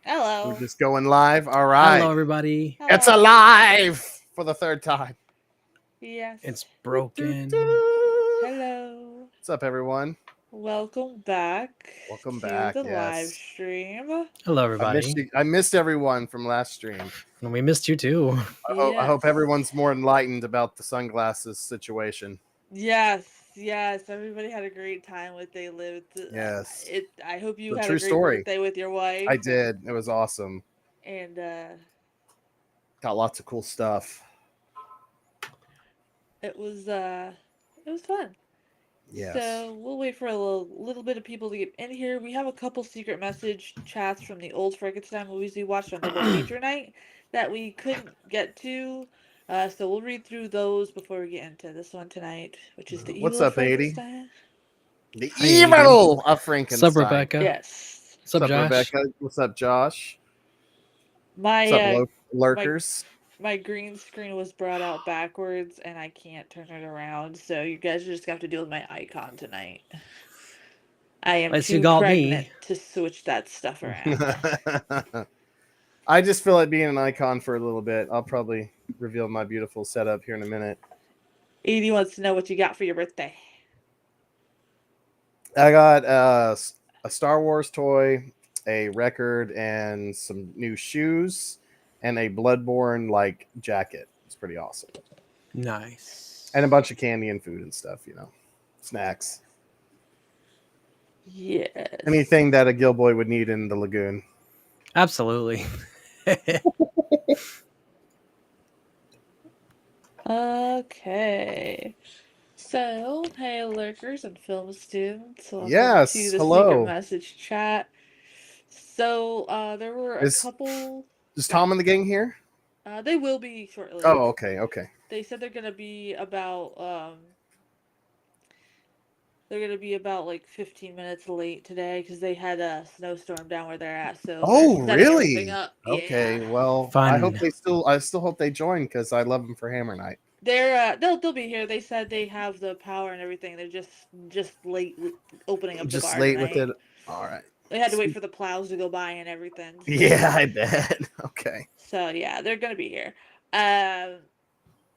We're Hello. just going live. All right. Hello, everybody. It's Hello. alive for the third time. Yes. It's broken. Hello. What's up, everyone? Welcome back Welcome to back. the live Yes. stream. Hello, I missed everybody. you. I missed everyone from last stream. And we missed you too. I hope everyone's more enlightened about the sunglasses situation. Yes. Yes. Everybody had a great time with they lived. Yes. I hope you It's a had true a great story. birthday with your wife. I did. It was awesome. And Got lots of cool stuff. it was fun. Yes. So we'll wait for a little bit of people to get in here. We have a couple secret message chats from the old Frankenstein movies we watched on double feature night that we couldn't get to. So we'll read through those before we get into this one tonight, which is the evil What's of up, 80? Frankenstein. The Hi, evil of Frankenstein. What's up, Rebecca? Yes. What's up, Josh? Rebecca? What's up, Josh? My What's up, lurkers? my green screen was brought out backwards and I can't turn it around, so you guys just have to deal with my icon tonight. I am Unless too you got pregnant me. to switch that stuff around. I just feel like being an icon for a little bit. I'll probably reveal my beautiful setup here in a minute. Edie wants to know what you got for your birthday. I got a Star Wars toy, a record, and some new shoes, and a Bloodborne like jacket. It's pretty awesome. Nice. And a bunch of candy and food and stuff, snacks. Yes. Anything that a Gilboy would need in the lagoon. Absolutely. Okay. So, hey, lurkers and film students. Welcome Yes, to the hello. secret message chat. So, there were a couple. Is Tom and the gang here? They will be shortly. Oh, okay. They said they're gonna be about like 15 minutes late today because they had a snowstorm down where they're at. So Oh, they're setting really? everything up. Okay. Yeah. Well, Fun. I still hope they join because I love them for Hammer Night. They'll be here. They said they have the power and everything. They're just late opening up the bar late tonight. with it. All right. They had to wait for the plows to go by and everything. So. Yeah, I bet. Okay. So yeah, they're gonna be here. The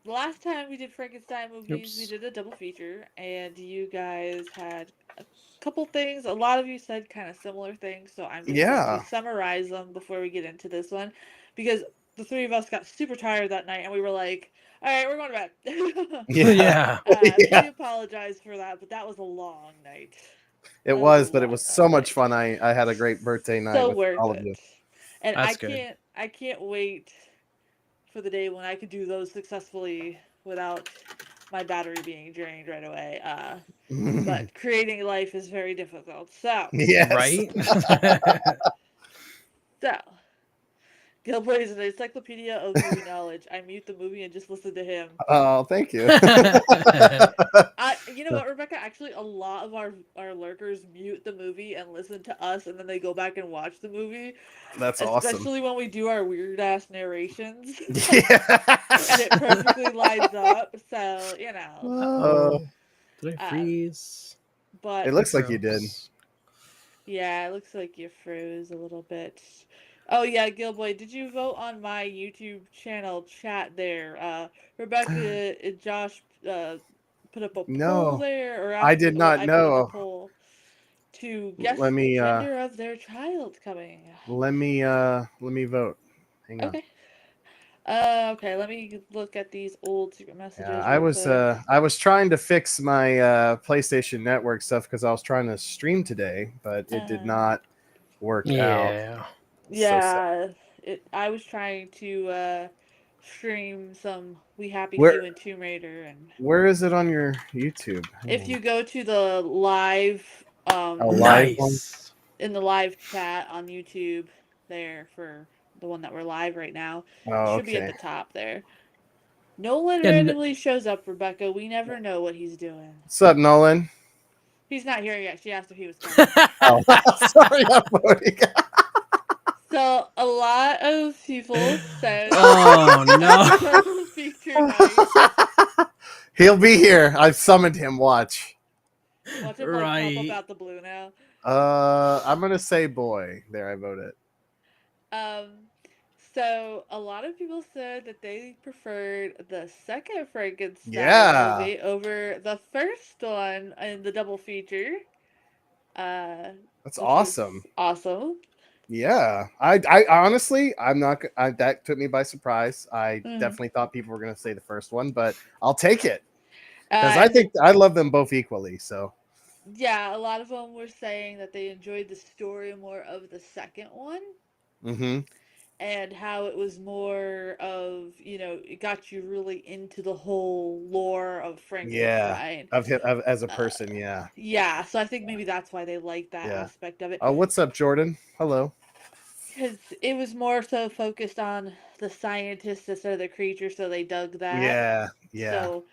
last time we did Frankenstein movies, we did a double feature, and you guys had a couple things. A lot of you said kind of similar things, so I'm just going to summarize them before we get into this one, because the three of us got super tired that night, and we were like, all right, we're going to bed. Yeah. So we apologize for that, but that was a long night. It was, but it was so much fun. I had a great birthday night with all of you. And That's I can't wait for the day when I could do those successfully without my battery being drained right away. But creating life is very difficult. So yes. Right? So Gilboy is an encyclopedia of movie knowledge. I mute the movie and just listen to him. Oh, thank you. You know what, Rebecca? Actually, a lot of our lurkers mute the movie and listen to us, and then they go back and watch the movie. That's awesome. Especially when we do our weird ass narrations. Yeah. And it perfectly lines up. So, Did I freeze? But it looks like you did. Yeah, it looks like you froze a little bit. Oh yeah, Gilboy, did you vote on my YouTube channel chat there? Rebecca and Josh put up a poll there, or I did not know. Put up a poll to guess the gender of their child coming. Let me vote. Hang on. Okay. Okay, let me look at these old secret messages. Yeah, I was trying to fix my PlayStation Network stuff because I was trying to stream today, but it did not work out. Yeah, I was trying to stream some We Happy Few and Tomb Raider, and where is it on your YouTube? If you go to the live, nice in the live chat on YouTube, there for the one that we're live right now, should be at the top there. Nolan randomly shows up, Rebecca. We never know what he's doing. What's up, Nolan? He's not here yet. She asked if he was coming. Sorry, I'm voting. So a lot of people said, "Oh no, feature night." He'll be here. I've summoned him. Watch. Watch him pop up out the blue now. I'm gonna say boy. There, I voted. Um, so a lot of people said that they preferred the second Frankenstein Yeah, movie over the first one in the double feature, uh, that's which was awesome. awesome. Yeah, I honestly, I'm not. That took me by surprise. I Mm. definitely thought people were going to say the first one, but I'll take it because I And think I love them both equally. So, yeah, a lot of them were saying that they enjoyed the story more of the second one hmm and how it was more of, it got you really into the whole lore of yeah, Frankenstein. of him as a Uh, person. Yeah, yeah, so I think maybe that's why they like that yeah. aspect of it. Oh, what's up, Jordan? Hello. Because it was more so focused on the scientists instead of the creature, so they dug that. Yeah, yeah, So,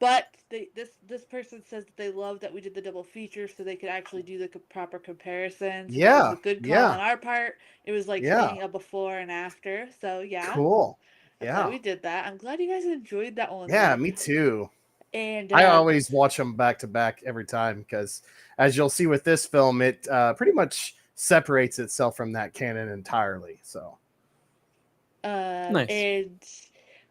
but this person says that they love that we did the double feature, so they could actually do the proper comparison. So that was yeah, a good call yeah, on our part. It was like yeah. seeing a before and after. So yeah, Cool. I'm glad Yeah, we did that. I'm glad you guys enjoyed that one yeah. though. Me too. And I always watch them back to back every time because, as you'll see with this film, it pretty much separates itself from that canon entirely. So, Nice. and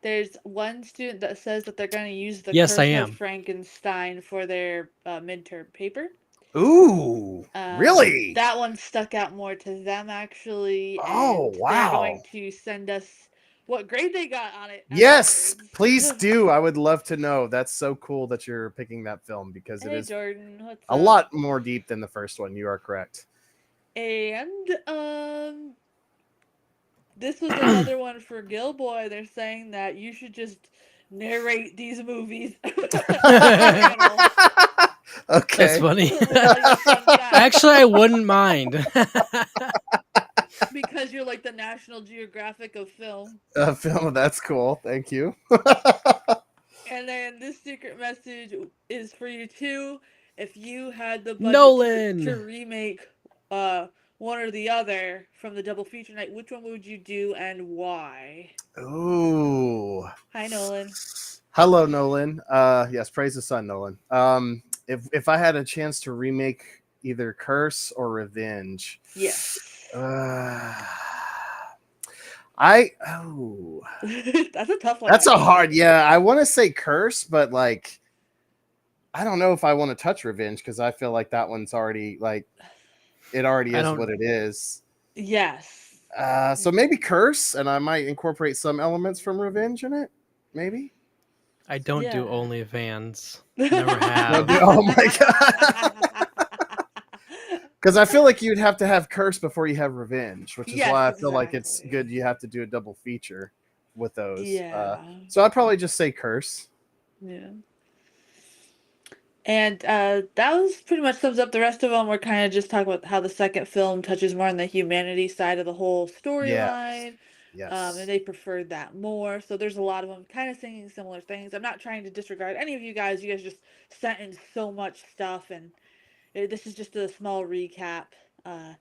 there's one student that says that they're going to use the Yes, I Curse of am. Frankenstein for their midterm paper. ooh, really? That one stuck out more to them actually, Oh, and they're wow. going to send us what grade they got on it Yes, afterwards. please do. I would love to know. That's so cool that you're picking that film because it Hey is Jordan, what's a up? lot more deep than the first one. You are correct. And this was another one for Gilboy. They're saying that you should just narrate these movies on the channel. That's Okay. funny. While you fun fact. Actually, I wouldn't mind. Because you're like the National Geographic of film. Film, that's cool. Thank you. And then this secret message is for you too. If you had the budget to Nolan. remake uh one or the other from the double feature night, which one would you do and why? Ooh. Hi Nolan. Hello, Nolan. Yes, praise the sun, Nolan. If I had a chance to remake either Curse or Revenge, Yes. uh, I oh, That's a tough one that's a actually. hard. Yeah, I want to say Curse, but like, I don't know if I want to touch Revenge because I feel like that one's already like it already I is don't. what it is. Yes. So maybe Curse, and I might incorporate some elements from Revenge in it. Maybe. I don't do Yeah. OnlyFans. Never No, have. oh my god. Because I feel like you'd have to have Curse before you have Revenge, which is Yes, why I feel like it's exactly. good you have to do a double feature with those. Yeah. So I'd probably just say Curse. Yeah. And that was pretty much sums up the rest of them. We're kind of just talking about how the second film touches more on the humanity side of the whole Yeah. storyline. And Yes. they preferred that more. So there's a lot of them kind of saying similar things. I'm not trying to disregard any of you guys. You guys just sent in so much stuff, and this is just a small recap. Uh,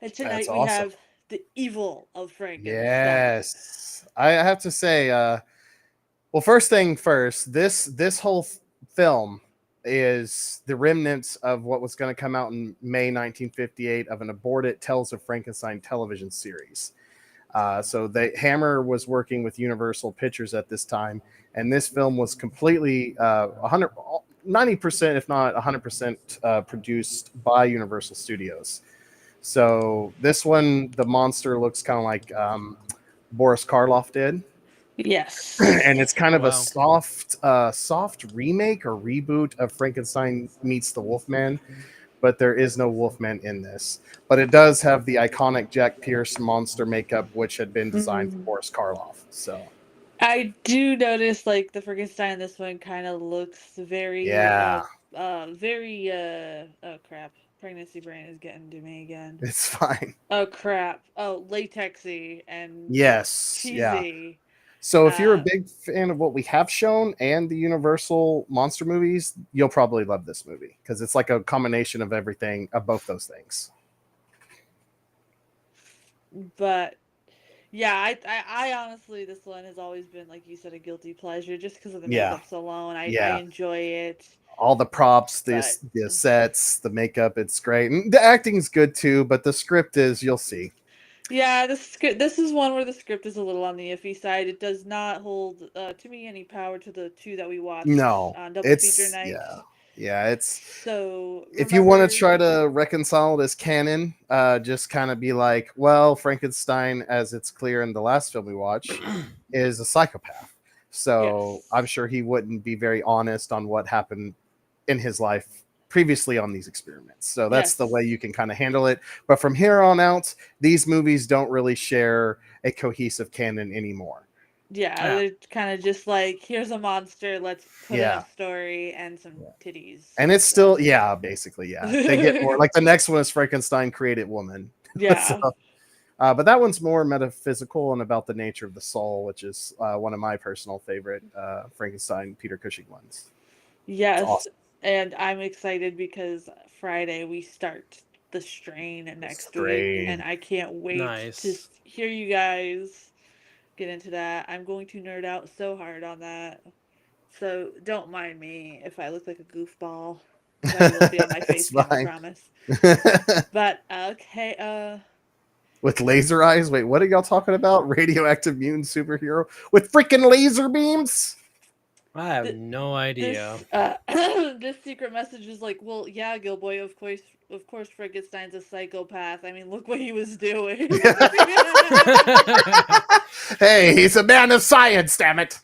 and That's tonight we awesome. have the evil of Frankenstein. Yes. I have to say, well, first thing first, this whole film is the remnants of what was going to come out in May 1958 of an aborted Tales of Frankenstein television series. So the Hammer was working with Universal Pictures at this time, and this film was completely 90%, if not 100%, produced by Universal Studios. So this one, the monster looks kind of like Boris Karloff did, Yes. and it's kind Oh of a wow. soft remake or reboot of Frankenstein meets the Wolfman, but there is no Wolfman in this. But it does have the iconic Jack Pierce monster makeup, which had been designed for Mm. Boris Karloff. So I do notice like the Frankenstein this one kind of looks very yeah, very oh crap. Pregnancy brain is getting to me again. it's fine. Oh crap. Oh, latexy and Yes, yeah. cheesy. So if you're a Uh big fan of what we have shown and the Universal monster movies, you'll probably love this movie because it's like a combination of everything of both those things. but yeah, I honestly this one has always been like you said a guilty pleasure just because of the Yeah, makeups alone. I yeah. enjoy it. All the props, But the sets, the makeup, it's great. And the acting's good too, but the script is you'll see. Yeah, the script. This is one where the script is a little on the iffy side. It does not hold, to me, any power to the two that we watched No, on double feature it's nights. it's So if you want to remember, try to reconcile this canon, just kind of be like, well, Frankenstein, as it's clear in the last film we watched, is a psychopath. So yes, I'm sure he wouldn't be very honest on what happened in his life previously on these experiments. So that's the way yes, you can kind of handle it. But from here on out, these movies don't really share a cohesive canon anymore. yeah, Yeah. they're kind of just like, here's a monster, let's put in a Yeah. story and some titties. And it's So, still, yeah, basically, yeah. They get more like the next one is Frankenstein created woman. So, yeah, but that one's more metaphysical and about the nature of the soul, which is one of my personal favorite Frankenstein Peter Cushing ones. It's yes, awesome. and I'm excited because Friday we start the strain next week, and Strain. I can't wait to Nice. hear you guys get into that. I'm going to nerd out so hard on that. So don't mind me if I look like a goofball, because I will be on my face It's cam, I fine. promise. But okay, With laser eyes? Wait, what are y'all talking about? Radioactive mutant superhero with freaking laser beams? I have th- no idea. this this secret message is like, well, yeah, Gilboy, of course, Frankenstein's a psychopath. I mean, look what he was doing. Hey, he's a man of science, damn it.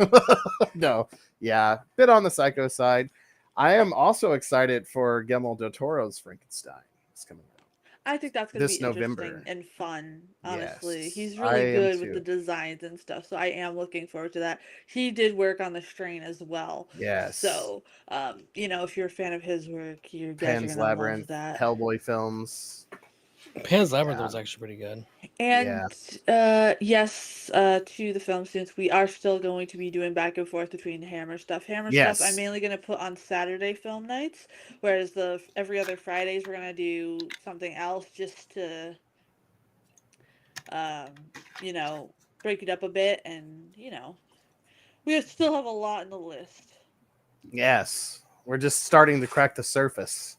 No, yeah, bit on the psycho side. I am also excited for Guillermo del Toro's Frankenstein. It's coming out I think that's going to be this interesting November. and fun, honestly. Yes, He's I really am good with the too. designs and stuff, so I am looking forward to that. He did work on The Strain as well. Yes, So, if you're a fan of his work, you guys are Pan's going to love Labyrinth, that. Hellboy films. Pan's Labyrinth Yeah, was actually pretty good. And yeah, yes, to the film students, we are still going to be doing back and forth between Hammer stuff. Hammer stuff I'm yes, mainly going to put on Saturday film nights, whereas the every other Fridays we're going to do something else just to um, you know, break it up a bit, and we still have a lot in the list. yes. We're just starting to crack the surface.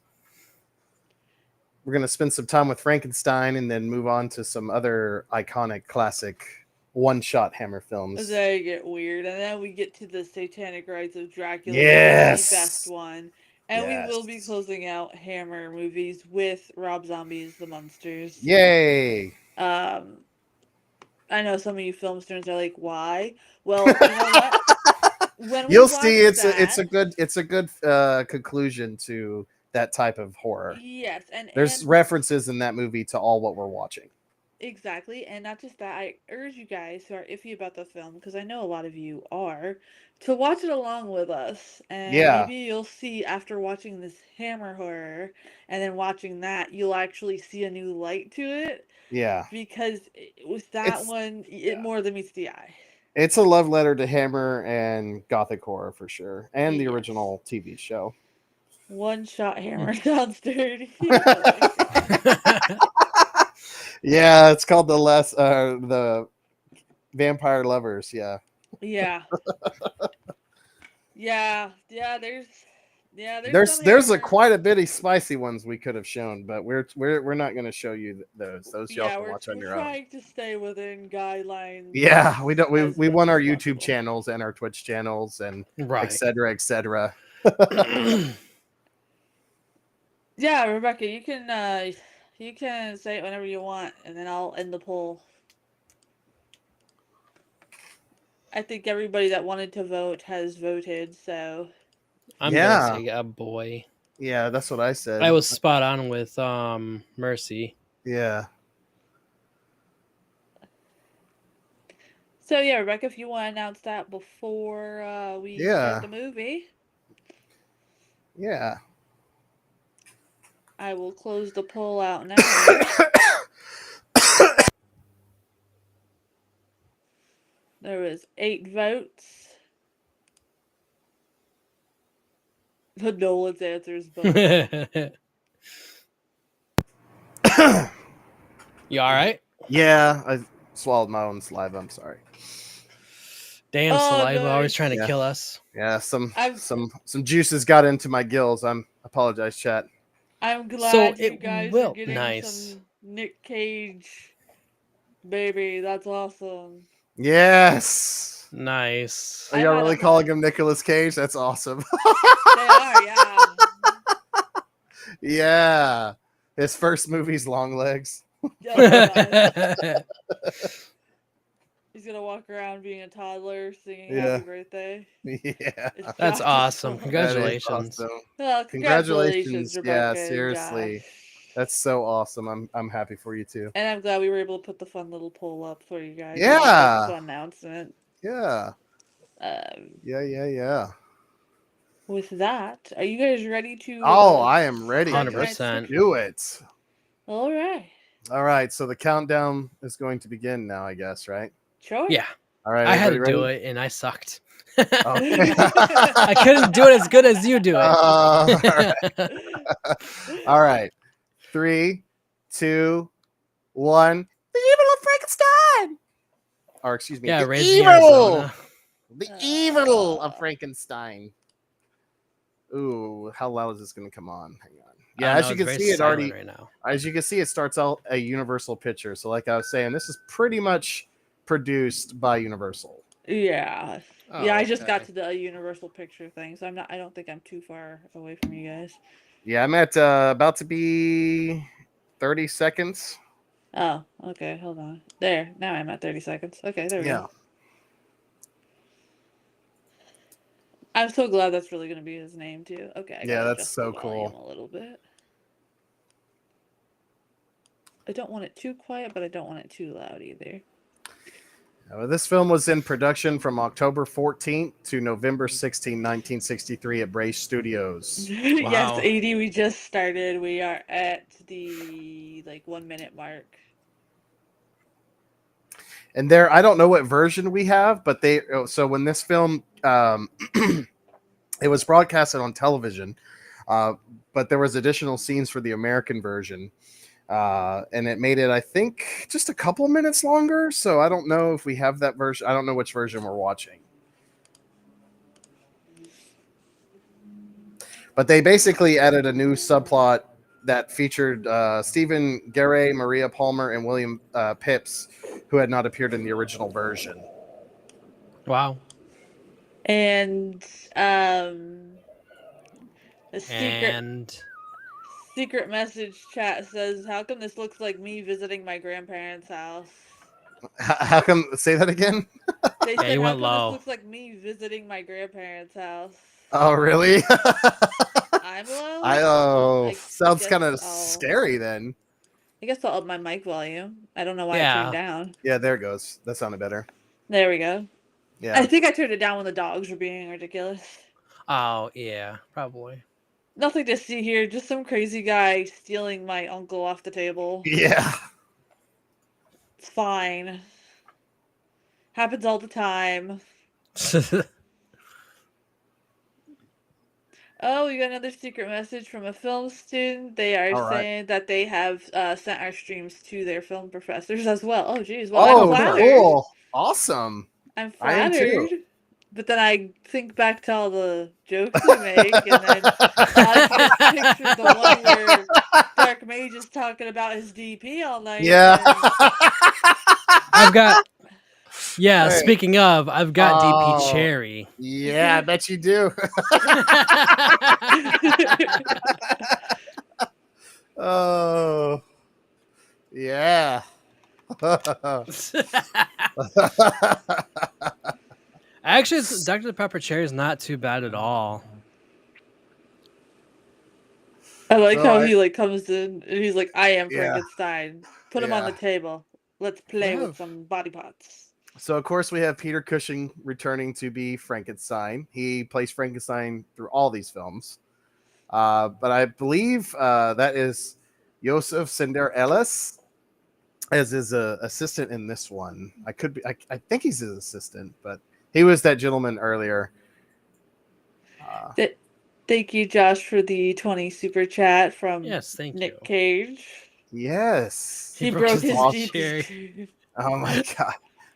We're gonna spend some time with Frankenstein and then move on to some other iconic classic one-shot Hammer films. They get weird, and then we get to the Satanic Rites of Dracula, which is the best Yes. one. And we will be Yes. closing out Hammer movies with Rob Zombie's The Munsters. Yay. Um, I know some of you film students are like, why? Well, you know what? When we You'll see watched it's that, a good conclusion to that type of horror. yes, There's and references in that movie to all what we're watching. exactly, and not just that, I urge you guys who are iffy about the film, because I know a lot of you are, to watch it along with us. And Yeah. maybe you'll see after watching this Hammer horror and then watching that, you'll actually see a new light to it. Yeah. Because with that It's one, it yeah. more than meets the eye. It's a love letter to Hammer and Gothic horror for sure. And the Yes. original TV show. One shot Hammer sounds dirty. Hilarious. Yeah, it's called the Vampire Lovers, yeah. Yeah. There's There's some there's a Hammer. quite a bit of spicy ones we could have shown, but we're not going to show you those. Those y'all Yeah, can we're watch on we're your own. trying to stay within guidelines Yeah, we don't as we much want our as YouTube possible. channels and our Twitch channels and et Right. cetera, et cetera. Yeah, Rebecca, you can say it whenever you want, and then I'll end the poll. I think everybody that wanted to vote has voted, so I'm gonna Yeah, say a boy. yeah, that's what I I said. was spot on with Mercy. Yeah, yeah, Rebecca, if you want to announce that before we start yeah, the movie, yeah. I will close the poll out now. There was 8 votes. The Nolan's answer is both. You all right? Yeah, I swallowed my own saliva. I'm sorry. Damn, Oh, saliva always nice. trying to Yeah. kill us. Yeah, some I'm some juices got into my gills. I apologize, chat. I'm So glad you it guys are will getting nice. some Nick Cage Baby, that's awesome. Yes. Nice. Are I y'all had really a calling him Nicolas Cage? That's awesome. They are, yeah. Yeah. His first movie's Long Legs. Oh my gosh. He's gonna walk around being a toddler singing Yeah. happy birthday. Yeah. It's That's Josh's awesome. fault. That is Congratulations. awesome. Well, congratulations, Congratulations. Yeah, Rebecca and Josh. seriously. That's so awesome. I'm happy for you too. And I'm glad we were able to put the fun little poll up for you guys. Yeah. Fun announcement. Yeah. Um, Yeah. with that, are you guys ready to Oh, I am ready. start 100%. tonight's Let's fiction? do it. All right. All right, so the countdown is going to begin now, I guess, right? Sure. Yeah. All right, I had to everybody do ready? it and I sucked. Okay. I couldn't do it as good as you do it. All right. All right. 3, 2, 1. The evil of Frankenstein. Or excuse me, Yeah, the raising evil. Arizona. The evil of Frankenstein. Ooh, how loud is this going to come on? Hang on. Yeah, as you can see, it already. right now. As you can see, it starts out a Universal picture. So, like I was saying, this is pretty much produced by Universal. Yeah. Oh, Yeah, I just got okay. to the Universal picture thing, so I don't think I'm too far away from you guys. Yeah, I'm at about to be 30 seconds. Oh, okay, hold on. There, now I'm at 30 seconds. Okay, there we Yeah. go. I'm so glad that's really going to be his name, too. Okay, I Yeah, gotta that's adjust the so volume cool. a little bit. I don't want it too quiet, but I don't want it too loud either. This film was in production from October 14th to November 16, 1963 at Brace Studios. Yes, Wow. 80, we just started. We are at the, 1 minute mark. And there, I don't know what version we have, but so when this film, it was broadcasted on television, but there was additional scenes for the American version. And it made it, I think, just a couple minutes longer. So I don't know if we have that version. I don't know which version we're watching. But they basically added a new subplot that featured Stephen Garay, Maria Palmer, and William Phipps, who had not appeared in the original version. Wow. And, the secret message chat says, "How come this looks like me visiting my grandparents' house?" How come? Say that again. They Yeah, said, you "How went come this low. looks like me visiting my grandparents' house?" Oh, really? I'm low. I Sounds guess kind of I'll. scary then. I guess I'll up my mic volume. I don't know why I Yeah. turned down. Yeah, there it goes. That sounded better. There we go. Yeah. I think I turned it down when the dogs were being ridiculous. Oh, yeah, probably. Nothing to see here. Just some crazy guy stealing my uncle off the table. Yeah. It's fine. Happens all the time. Oh, we got another secret message from a film student. They are All right. saying that they have sent our streams to their film professors as well. Oh, geez. Well, I'm Oh, flattered. cool. Awesome. I'm I am too. flattered. But then I think back to all the jokes we make, and then I just pictured the one where Darkmage is talking about his DP all night. Yeah. I've got. Yeah, Hey. speaking of, I've got DP Oh. Cherry. Yeah, I bet you do. Oh. Yeah. Actually, Dr. Pepper Cherry is not too bad at all. I like So how he comes in and he's like, "I am Yeah. Frankenstein. Put him on the Yeah. table. Let's play Wow. with some body parts." So of course we have Peter Cushing returning to be Frankenstein. He plays Frankenstein through all these films. But I believe that is Joseph Sender Ellis as his assistant in this one. I could be. I think he's his assistant, but he was that gentleman earlier. Thank you, Josh, for the 20 super chat from Yes, thank Nick you. Cage. Yes. He broke his awesome. DP. Oh my god.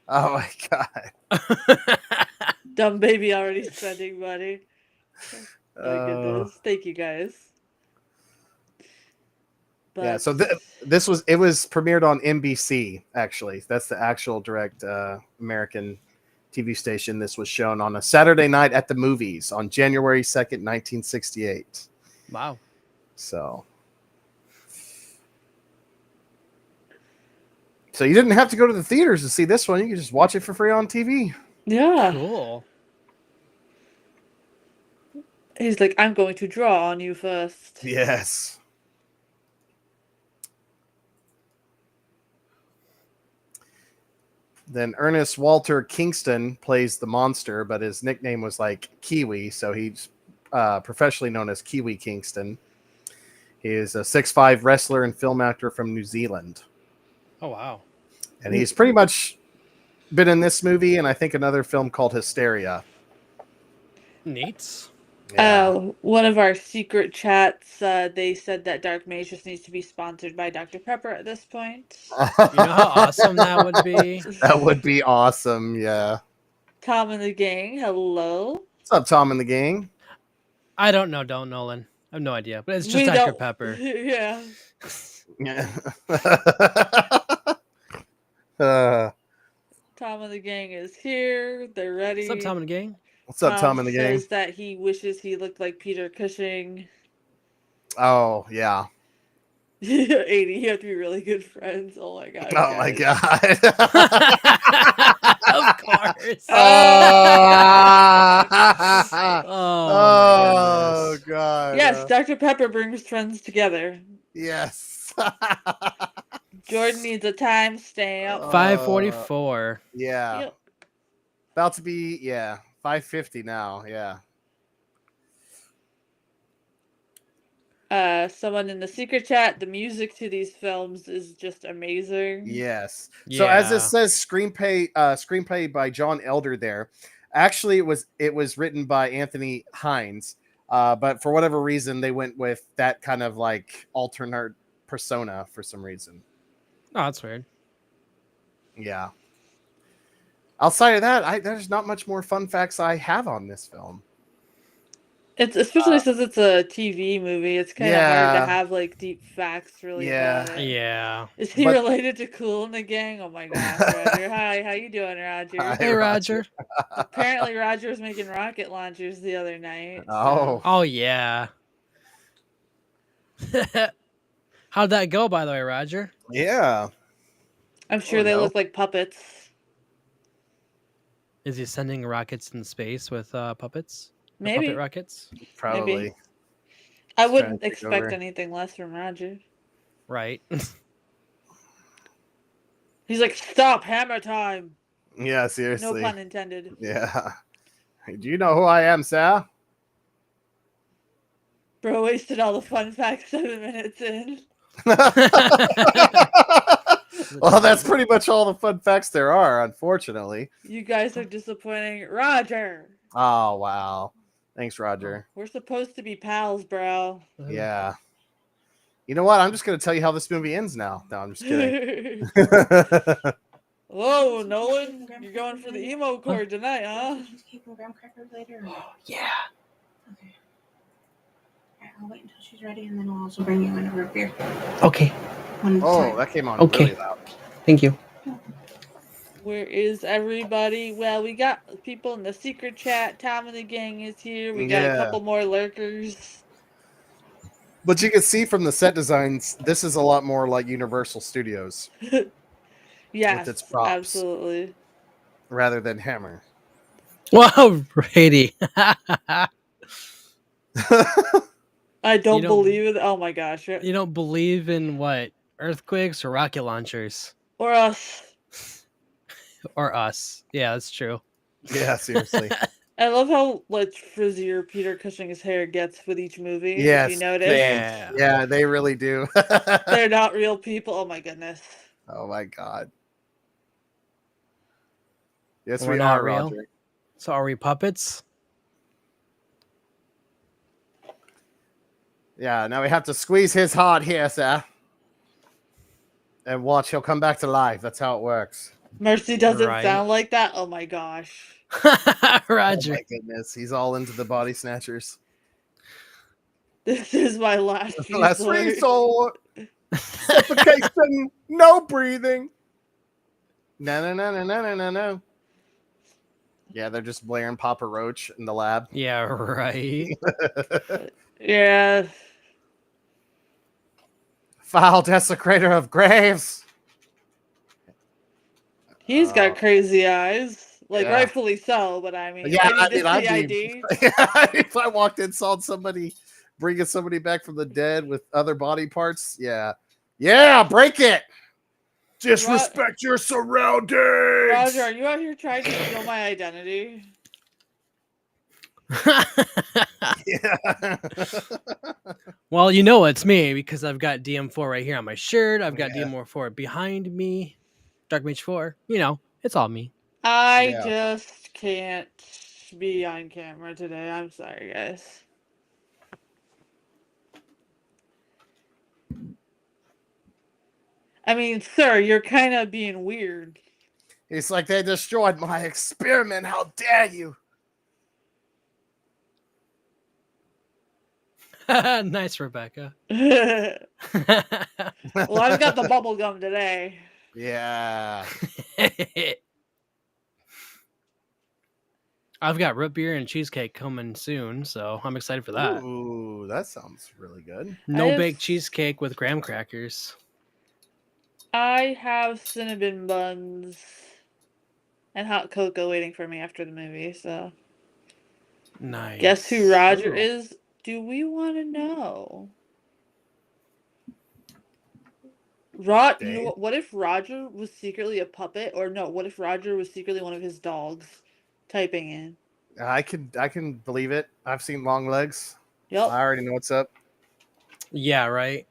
Oh my god. Dumb baby already spending money. Oh my Uh, goodness. Thank you guys. But Yeah, so this was premiered on NBC. Actually, that's the actual direct American TV station. This was shown on a Saturday night at the movies on January 2nd, 1968. Wow. So you didn't have to go to the theaters to see this one. You could just watch it for free on TV. yeah, Cool. he's like, I'm going to draw on you first. Yes. Then Ernest Walter Kingston plays the monster, but his nickname was like Kiwi, so he's professionally known as Kiwi Kingston. He is a 6'5" wrestler and film actor from New Zealand. Oh wow. And he's pretty much been in this movie and I think another film called Hysteria. Neat. One of our secret chats, they said that Darkmage just needs to be sponsored by Dr. Pepper at this point. You know how awesome that would be? That would be awesome, yeah. Tom and the gang, hello. What's up, Tom and the gang? I don't know, Nolan. I have no idea, but it's just We Dr. don't- Pepper. Yeah. Yeah. Tom and the gang is here. They're ready. What's up, Tom and gang? What's up, Tom and the gang? Says that he wishes he looked like Peter Cushing. Oh, yeah. 80, you have to be really good friends. Oh my god. Oh, my guys. God. Of course. Oh, my goodness. God. Yes, Dr. Pepper brings friends together. Yes. Jordan needs a timestamp. 5:44. Yeah. Yep. About to be, 5:50 now. Yeah. Someone in the secret chat, the music to these films is just amazing. Yes. So as it Yeah. says, screenplay by John Elder there. Actually, it was written by Anthony Hines, but for whatever reason, they went with that kind of like alternate persona for some reason. Oh, that's weird. Yeah. Outside of that, there's not much more fun facts I have on this film. It's especially since it's a TV movie. It's kind of hard Yeah. to have like deep facts really Yeah. about it. Yeah. Is he But- related to Cool and the Gang? Oh my gosh, Roger. Hi, how you doing, Roger? Hi. Hey, Roger. Apparently, Roger was making rocket launchers the other night. Oh. Oh, yeah. How'd that go, by the way, Roger? Yeah. I'm sure Oh, they no. look like puppets. Is he sending rockets in space with puppets? Or Maybe. Puppet rockets? Probably. I Just wouldn't trying to take expect over. anything less from Roger. Right. He's like, stop, hammer time. Yeah, No seriously. pun intended. Yeah. Hey, do you know who I am, sir? Bro wasted all the fun facts 7 minutes in. Well, that's pretty much all the fun facts there are, unfortunately. You guys are disappointing. Roger. Oh, wow. Thanks, Roger. We're supposed to be pals, bro. Yeah. You know what? I'm just going to tell you how this movie ends now. No, I'm just kidding. Whoa, Nolan. You're going for the emo chord tonight, huh? Just keep her graham crackers later. Yeah. Okay. Alright, I'll wait until she's ready, and then I'll also bring you in a root beer. Okay. One Oh, time. that came on Okay. really loud. Thank you. Where is everybody? Well, we got people in the secret chat. Tom and the gang is here. We got Yeah. a couple more lurkers. But you can see from the set designs, this is a lot more like Universal Studios Yes, its props. absolutely. rather than Hammer. Wow, Brady. I don't don't- believe it. Oh my gosh. You don't believe in what? Earthquakes or rocket launchers? Or us. Or us. Yeah, that's true. Yeah, seriously. I love how much frizzier Peter Cushing's hair gets with each movie. Yes, If you notice. Yeah. Yeah, they really do. They're not real people. Oh my goodness. Oh my god. Yes, We're we not are, real? Roger. So are we puppets? Yeah, now we have to squeeze his heart here, sir. And watch, he'll come back to life. That's how it works. Mercy doesn't Right. sound like that. Oh my gosh. Roger. Oh my goodness, he's all into the body snatchers. This is my last Last resort. resort. Suffocation, no breathing. No. Yeah, they're just blaring Papa Roach in the lab. Yeah, right. Yeah. Foul desecrator of graves. He's got crazy eyes. Like, yeah. rightfully so, but I mean, Yeah, maybe I'd this be. CID. If I walked in, saw somebody bringing somebody back from the dead with other body parts, yeah, break it. Disrespect your surroundings. Roger, are you out here trying to steal my identity? Yeah. Well, you know it's me because I've got DM4 right here on my shirt. I've got Yeah. DM4 behind me. Darkmage4. You know, it's all me. I Yeah. just can't be on camera today. I'm sorry, guys. I mean, sir, you're kind of being weird. It's like they destroyed my experiment. How dare you? Nice, Rebecca. Well, I've got the bubble gum today. Yeah. I've got root beer and cheesecake coming soon, so I'm excited for that. Ooh, that sounds really good. No baked cheesecake with graham crackers. I have cinnamon buns and hot cocoa waiting for me after the movie, so. Nice. Guess who Roger is? Do we want to know? You know what if Roger was secretly a puppet? Or no, what if Roger was secretly one of his dogs typing in? I can believe it. I've seen Long Legs. Yep. I already know what's up. Yeah, right.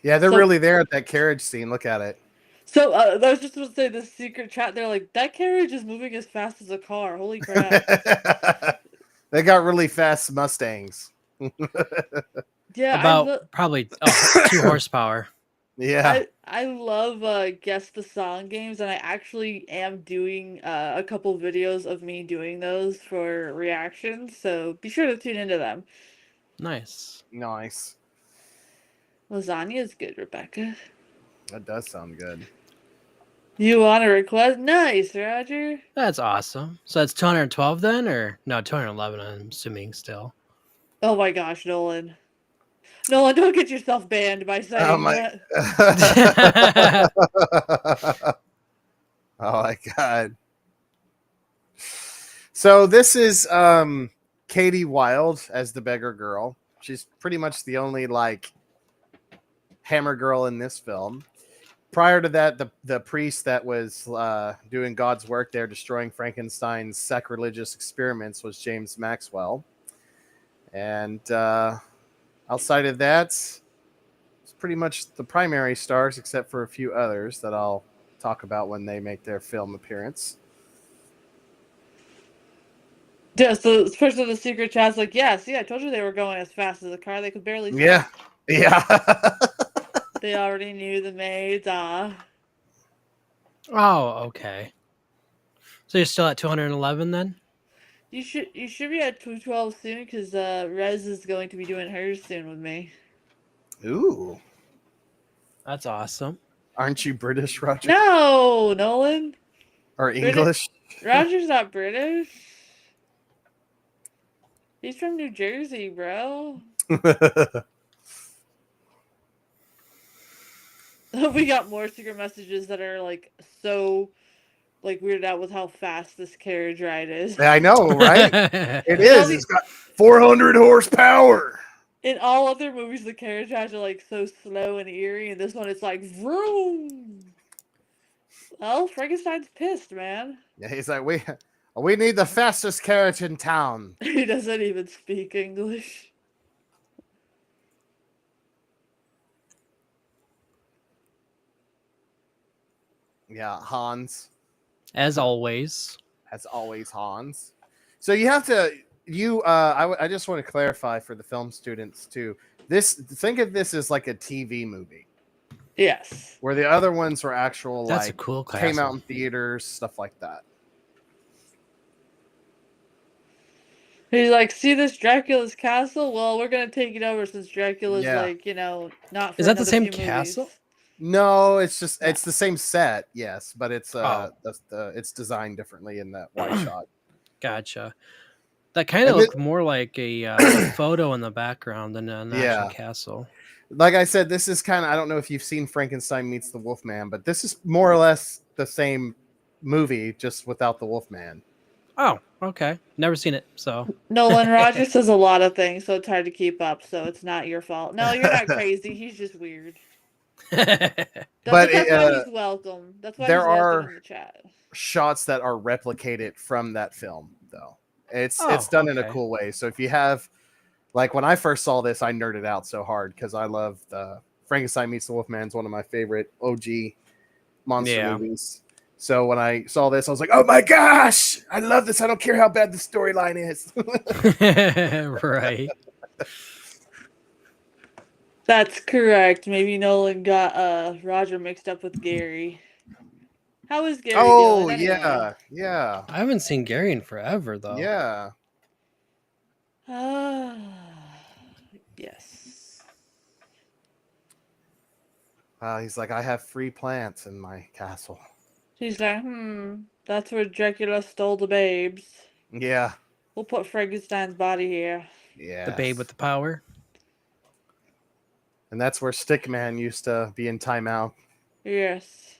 Yeah, they're really there at that carriage scene. Look at it. So I was just going to say the secret chat. They're like, that carriage is moving as fast as a car. Holy crap! They got really fast Mustangs. Yeah, about probably 2 horsepower. Yeah, I love guess the song games, and I actually am doing a couple videos of me doing those for reactions. So be sure to tune into them. Nice. Lasagna is good, Rebecca. That does sound good. You want a request? Nice, Roger. That's awesome. So that's 212 then, or no, 211? I'm assuming still. Oh my gosh, Nolan. Nolan, don't get yourself banned by saying that. Oh my god. So this is Katie Wilde as the beggar girl. She's pretty much the only like hammer girl in this film. Prior to that, the priest that was doing God's work there, destroying Frankenstein's sacrilegious experiments, was James Maxwell. And outside of that, it's pretty much the primary stars, except for a few others that I'll talk about when they make their film appearance. Yeah, so this person in the secret chat's like, yeah, see, I told you they were going as fast as a car. They could barely stop. Yeah. They already knew the maids. Oh, okay. So you're still at 211 then? You should be at 212 soon because Rez is going to be doing hers soon with me. Ooh. That's awesome. Aren't you British, Roger? No, Nolan. Or English? Roger's not British. He's from New Jersey, bro. We got more secret messages that are like so like weirded out with how fast this carriage ride is. Yeah, I know, right? It is. It's got 400 horsepower. In all other movies, the carriage rides are like so slow and eerie, and this one it's like vroom. Well, Frankenstein's pissed, man. Yeah, he's like, we need the fastest carriage in town. He doesn't even speak English. Yeah, Hans. As always. Hans. So you have to I just want to clarify for the film students too. Think of this as like a TV movie. Yes. Where the other ones were actual That's like a cool class. Came out in theaters, stuff like that. He's like, see this Dracula's castle? Well, we're gonna take it over since Dracula's Yeah. like, not for Is that the another same few castle? movies. No, it's just No. it's the same set, yes, but it's Oh. it's designed differently in that wide shot. Gotcha. That kind of And it, looked more like a photo in the background than an actual yeah, castle. like I said, this is kind of I don't know if you've seen Frankenstein meets the Wolfman, but this is more or less the same movie, just without the Wolfman. Oh, okay. Never seen it, so. Nolan Rogers says a lot of things, so it's hard to keep up. So it's not your fault. No, you're not crazy. He's just weird. But But that's why he's welcome. That's why there he's welcome are in the chat. shots that are replicated from that film, though. It's Oh, done in a okay. cool way. So if you have, like, when I first saw this, I nerded out so hard because I love Frankenstein meets the Wolfman is one of my favorite OG monster Yeah. movies. So when I saw this, I was like, "Oh my gosh, I love this! I don't care how bad the storyline is." Right. That's correct. Maybe Nolan got Roger mixed up with Gary. How is Gary Oh doing anyway? yeah, I haven't seen Gary in forever, though. yeah. Yes. He's like, "I have free plants in my castle." She's like, that's where Dracula stole the babes. Yeah, We'll put Frankenstein's body here. yeah. The babe with the power. And that's where Stickman used to be in timeout. Yes.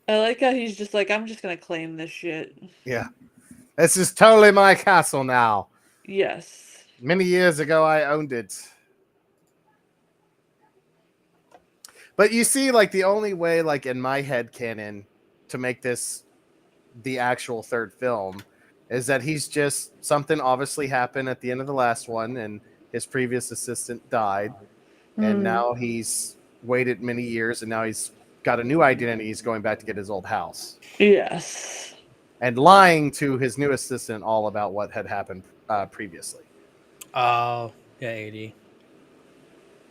I like how he's just like, I'm just gonna claim this shit. Yeah, this is totally my castle now. Yes. Many years ago, I owned it. But you see, like, the only way, like, in my head canon to make this the actual third film is that he's just something obviously happened at the end of the last one, and his previous assistant died, and now he's waited many years, and now he's got a new identity. He's going back to get his old house. Yes. And lying to his new assistant all about what had happened previously. Oh, yeah, 80.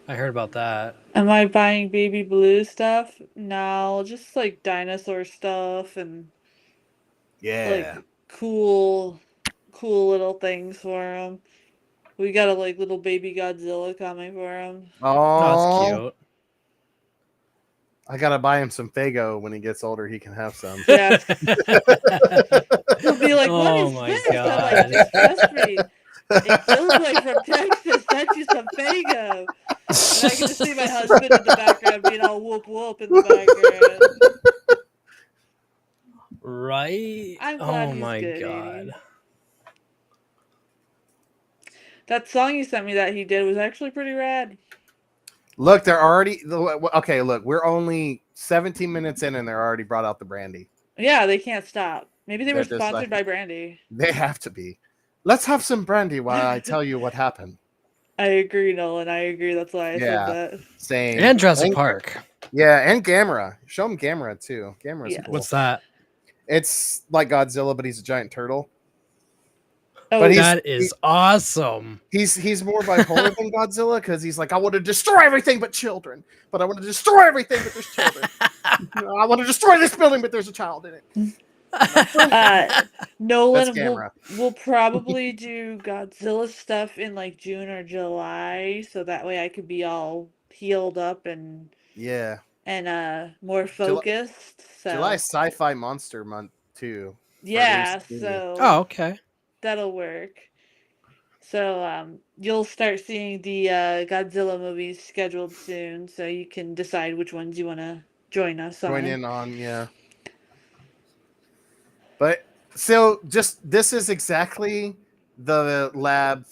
I heard about that. Am I buying baby blue stuff? No, just like dinosaur stuff and like cool little things for him. We got a like little baby Godzilla coming for him. Oh, that's Oh, cute. I gotta buy him some Fago when he gets older. He can have some. Yeah. He'll be like, "What Oh is my this?" I'm like, God. "Just trust me. A Killjoy from Texas sent you some Fago." And I can just see my husband in the background being all whoop whoop in the background. Right? I'm glad Oh he's my good, God. 80. That song you sent me that he did was actually pretty rad. Look, they're already okay. Look, we're only 17 minutes in, and they're already brought out the brandy. Yeah, they can't stop. Maybe they were They're just sponsored like- by Brandy. They have to be. Let's have some brandy while I tell you what happened. I agree, Nolan. I agree. That's why I said that. Same. And Jurassic Park. Yeah, and Gamera. Show him Gamera too. Gamera's Yeah. cool. What's that? It's like Godzilla, but he's a giant turtle. Oh, But That is awesome. He's more bipolar than Godzilla because he's like, I want to destroy everything but children, but I want to destroy everything but there's children. I want to destroy this building, but there's a child in it. Nolan That's Gamera. will probably do Godzilla stuff in like June or July, so that way I could be all healed up and Yeah. more focused. July is Sci-Fi Monster Month too. Yeah, ACB. so Oh, okay. that'll work. So you'll start seeing the Godzilla movies scheduled soon, so you can decide which ones you want to join us on. Join in on, yeah. But so just this is exactly the lab,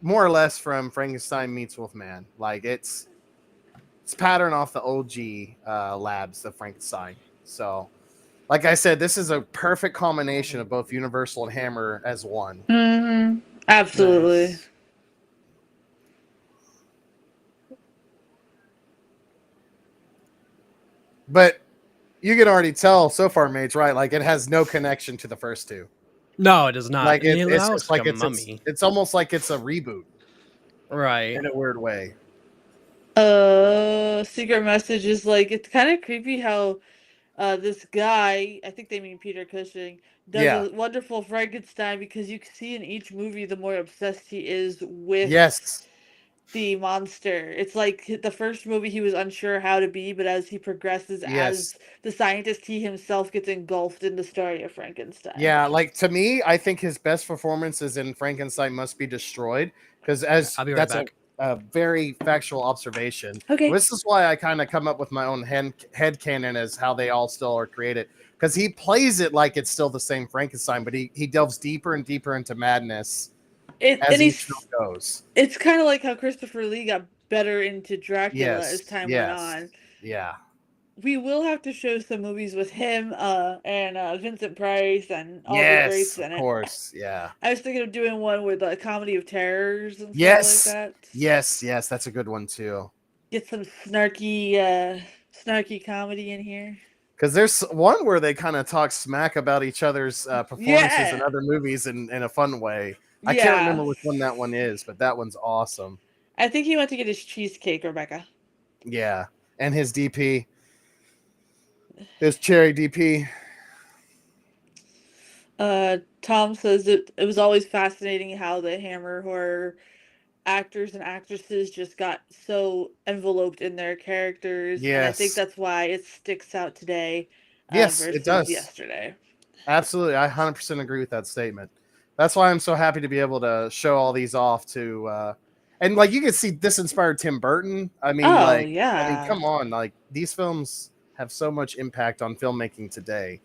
more or less, from Frankenstein meets Wolfman. Like it's patterned off the OG labs of Frankenstein. So, like I said, this is a perfect combination of both Universal and Hammer as one. Mm-hmm. Absolutely. Nice. But you can already tell so far, Mates, right? Like it has no connection to the first two. No, it does not. Like And he it's looks just like a mummy. it's almost like it's a reboot Right. in a weird way. Secret message is like, it's kind of creepy how this guy, I think they mean Peter Cushing, does Yeah. a wonderful Frankenstein because you can see in each movie the more obsessed he is with Yes. the monster. It's like the first movie he was unsure how to be, but as he progresses Yes. as the scientist, he himself gets engulfed in the story of Frankenstein. Yeah, like to me, I think his best performance is in Frankenstein Must Be Destroyed, because as I'll be right that's back. a very factual observation. Okay. This is why I kind of come up with my own head canon as how they all still are created, because he plays it like it's still the same Frankenstein, but he delves deeper and deeper into madness as And each film goes. it's kind of like how Christopher Lee got better into Dracula as Yes, time went yes, on. yeah, We will have to show some movies with him and Vincent Price and all the yes, greats of in it. course, yeah, I was thinking of doing one with a comedy of terrors and stuff like yes, that. yes, that's a good one too. Get some snarky comedy in here. Because there's one where they kind of talk smack about each other's performances in Yeah. other movies in a fun way. I can't Yeah. remember which one that one is, but that one's awesome. I think he went to get his cheesecake, Rebecca. Yeah, and his DP, his cherry DP. Tom says it was always fascinating how the Hammer horror actors and actresses just got so enveloped in their characters, and I think Yes, that's why it sticks out today yes, it versus does. yesterday. Absolutely, I 100% agree with that statement. That's why I'm so happy to be able to show all these off to, and like you can see, this inspired Tim Burton. Oh I mean, yeah. come on, like these films have so much impact on filmmaking today.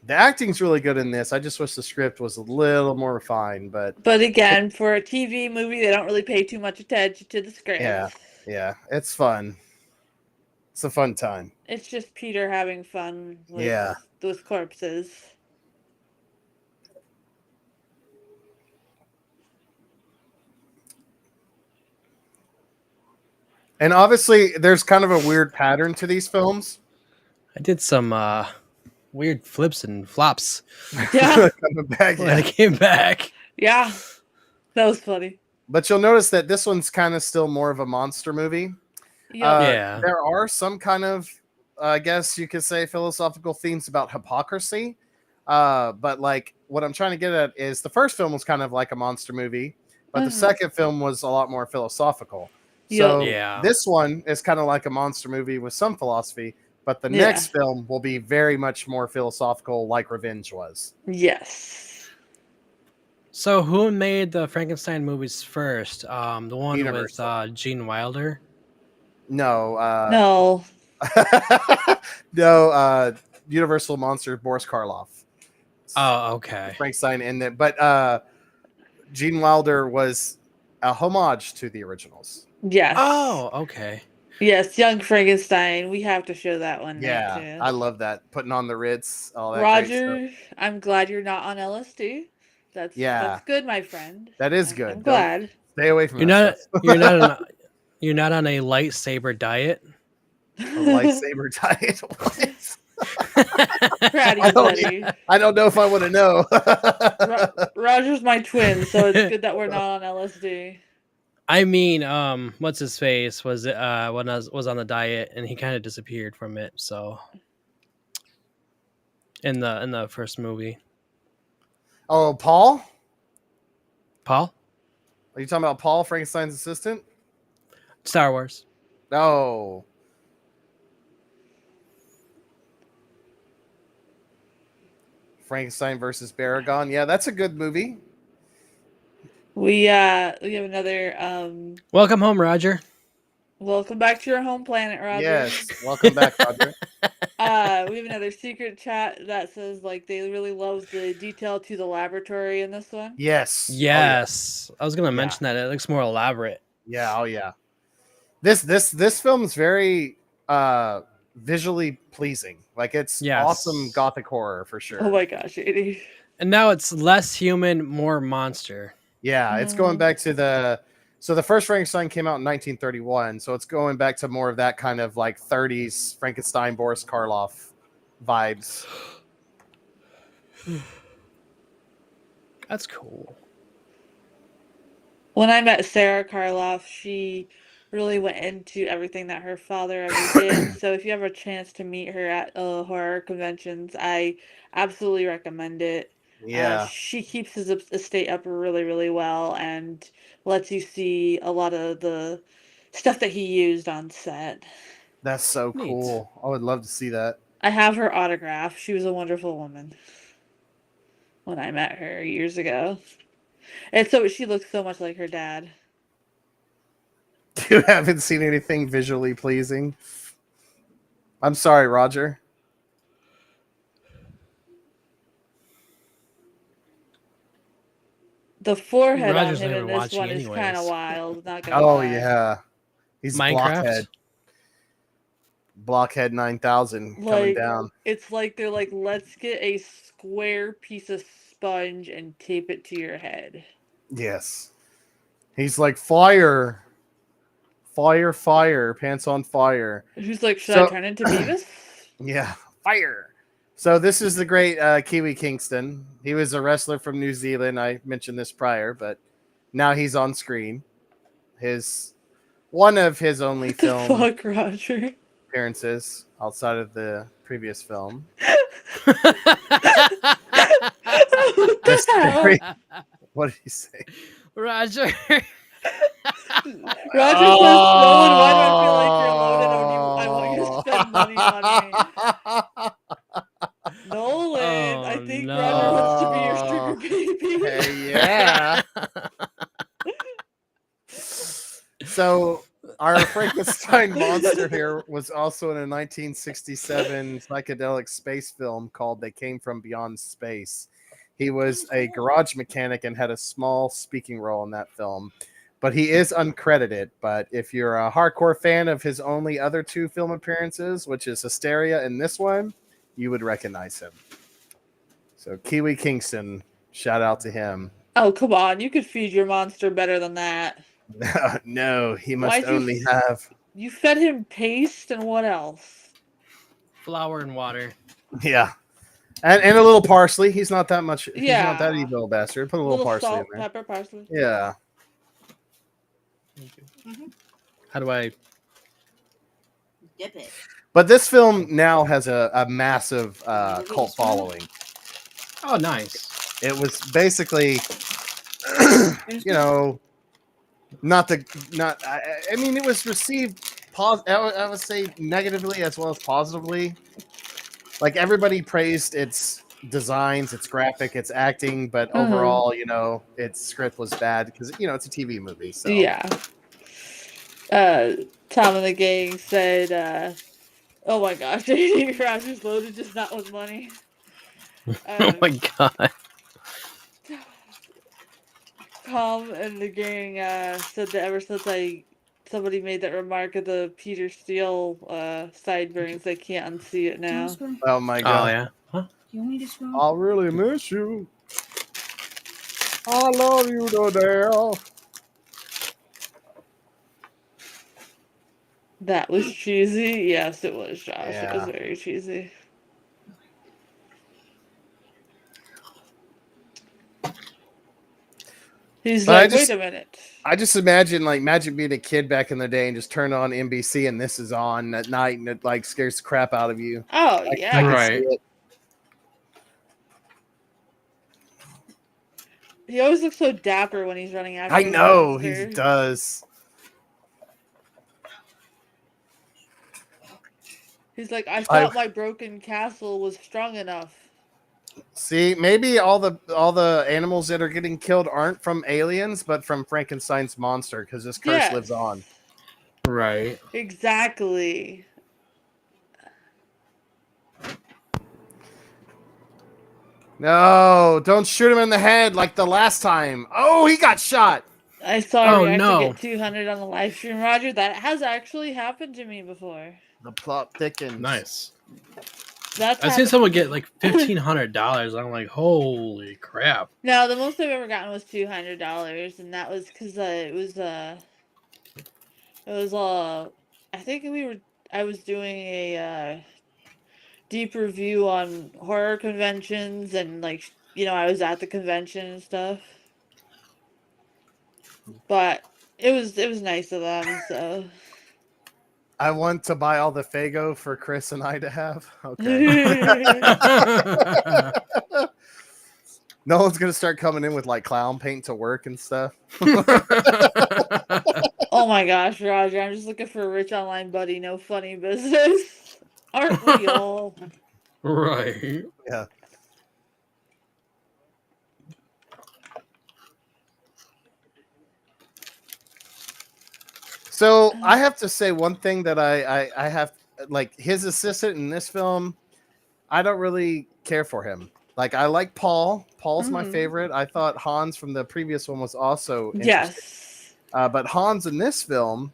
The acting's really good in this. I just wish the script was a little more refined, but But again, for a TV movie, they don't really pay too much attention to the yeah, script. yeah, it's fun. It's a fun time. It's just Peter having fun Yeah. with those corpses. And obviously, there's kind of a weird pattern to these films. I did some weird flips and flops Yeah. Coming back, when I yeah. came back. Yeah. That was funny. But you'll notice that this one's kind of still more of a monster movie. Yep. Yeah. There are some kind of, I guess you could say, philosophical themes about hypocrisy. But like what I'm trying to get at is the first film was kind of like a monster movie, but the second film was a lot more philosophical. Yep. So Yeah. this one is kind of like a monster movie with some philosophy, but the Yeah. next film will be very much more philosophical, like Revenge was. Yes. So who made the Frankenstein movies first? The one Universal. with Gene Wilder. No, No. no, Universal Monsters, Boris Karloff. Oh, okay. Frankenstein in it, but Gene Wilder was a homage to the originals. Yes. Oh, okay. Yes, Young Frankenstein. We have to show that one night Yeah, too. I love that. Putting on the Ritz, all that great stuff. Roger, I'm glad you're not on LSD. Yeah. That's good, my friend. That is I'm good. Don't glad. stay away from You're that not. stuff. You're not on a lightsaber diet. A lightsaber diet. Proud of I you, don't, buddy. I don't know if I want to know. Roger's my twin, so it's good that we're not on LSD. I mean, what's his face was when I was on the diet, and he kind of disappeared from it. So in the first movie, Oh, Paul? Paul, Are you talking about Paul, Frankenstein's assistant? Star Wars. No. Frankenstein versus Baragon. Yeah, that's a good movie. We have another Welcome home, Roger. welcome back to your home planet, Roger. Yes. Welcome back, Roger. We have another secret chat that says like they really love the detail to the laboratory in this one. Yes. Yes, I was gonna Yeah. mention that. It looks more elaborate. Yeah. Oh, yeah. This film's very visually pleasing. Like it's Yes. awesome gothic horror for sure. Oh my gosh, 80. And now it's less human, more monster. Yeah, it's going back to the first Frankenstein came out in 1931, so it's going back to more of that kind of like 30s Frankenstein Boris Karloff vibes. That's cool. When I met Sarah Karloff, really went into everything that her father ever did. So if you have a chance to meet her at horror conventions, I absolutely recommend it. Yeah, She keeps his estate up really, really well and lets you see a lot of the stuff that he used on set. that's so Neat. cool. I would love to see that. I have her autograph. She was a wonderful woman when I met her years ago. And so she looks so much like her dad. You haven't seen anything visually pleasing? I'm sorry, Roger. The forehead Roger's on him never in this watching one is kind of anyways. wild, not gonna Oh lie. yeah, he's Minecraft. Blockhead 9000 coming Like, down. it's like they're like, let's get a square piece of sponge and tape it to your head. Yes, he's like fire, fire, fire, pants on fire. Who's like, should I turn into Beavis? Yeah, fire. So this is the great Kiwi Kingston. He was a wrestler from New Zealand. I mentioned this prior, but now he's on screen. One of his only What the film fuck, Roger? appearances outside of the previous film. What This the hell? very, what did he say? Roger. Roger says, Nolan, why do I feel like you're loaded and I want you to spend money on me? Nolan, I Oh, think no. Roger wants to be your sugar baby. Hey, yeah. So our Frankenstein monster here was also in a 1967 psychedelic space film called They Came From Beyond Space. He was a garage mechanic and had a small speaking role in that film, but he is uncredited. But if you're a hardcore fan of his only other two film appearances, which is Hysteria and this one, you would recognize him. So Kiwi Kingston, shout out to him. Oh, come on. You could feed your monster better than that. No, he must Why'd you only have. You fed him paste and what else? Flour and water. Yeah. And a little parsley. He's not that much. He's not that Yeah. evil bastard. Put a A little little parsley salt, in there. pepper, parsley. Yeah. How do I? Dip it. But this film now has a massive cult following. Oh, nice. It was basically, not. I mean, it was received. I would say negatively as well as positively. Like everybody praised its designs, its graphic, its acting, but overall, its script was bad because it's a TV movie. So Yeah. Tom and the gang said, "Oh my gosh, Roger's loaded, just not with money." Oh my god. Tom and the gang said that ever since somebody made that remark of the Peter Steele sideburns, they can't unsee it now. oh my Oh god, yeah. Huh? Do you want me to spoon? I'll really miss you. I love you, Dale. That was cheesy. Yes, it was, Josh. It was Yeah. very cheesy. He's But like, wait a minute. I just imagine Magic being a kid back in the day and just turn on NBC and this is on at night and it scares the crap out of you. Oh, I yeah. can Right. see it. He always looks so dapper when he's running after I the know monster. he does. He's like, I thought my broken castle was strong enough. See, maybe all the animals that are getting killed aren't from aliens, but from Frankenstein's monster because this curse lives on. Right. Exactly. No, don't shoot him in the head like the last time. Oh, he got shot. I saw Oh, Reactor no. get 200 on the live stream, Roger. That has actually happened to me before. The plot thickens. Nice. That's I've seen happened- someone get like $1,500. I'm like, holy crap. No, the most I've ever gotten was $200, and that was because it was I think I was doing a deep review on horror conventions, and I was at the convention and stuff. But It was nice of them. So I want to buy all the Fago for Chris and I to have. Okay. No one's gonna start coming in with like clown paint to work and stuff. Oh my gosh, Roger! I'm just looking for a rich online buddy. No funny business. Aren't we all? Right. Yeah. So I have to say one thing that I have, like, his assistant in this film. I don't really care for him. Like, I like Paul. Paul's my Mhm. favorite. I thought Hans from the previous one was also interesting. Yes. But Hans in this film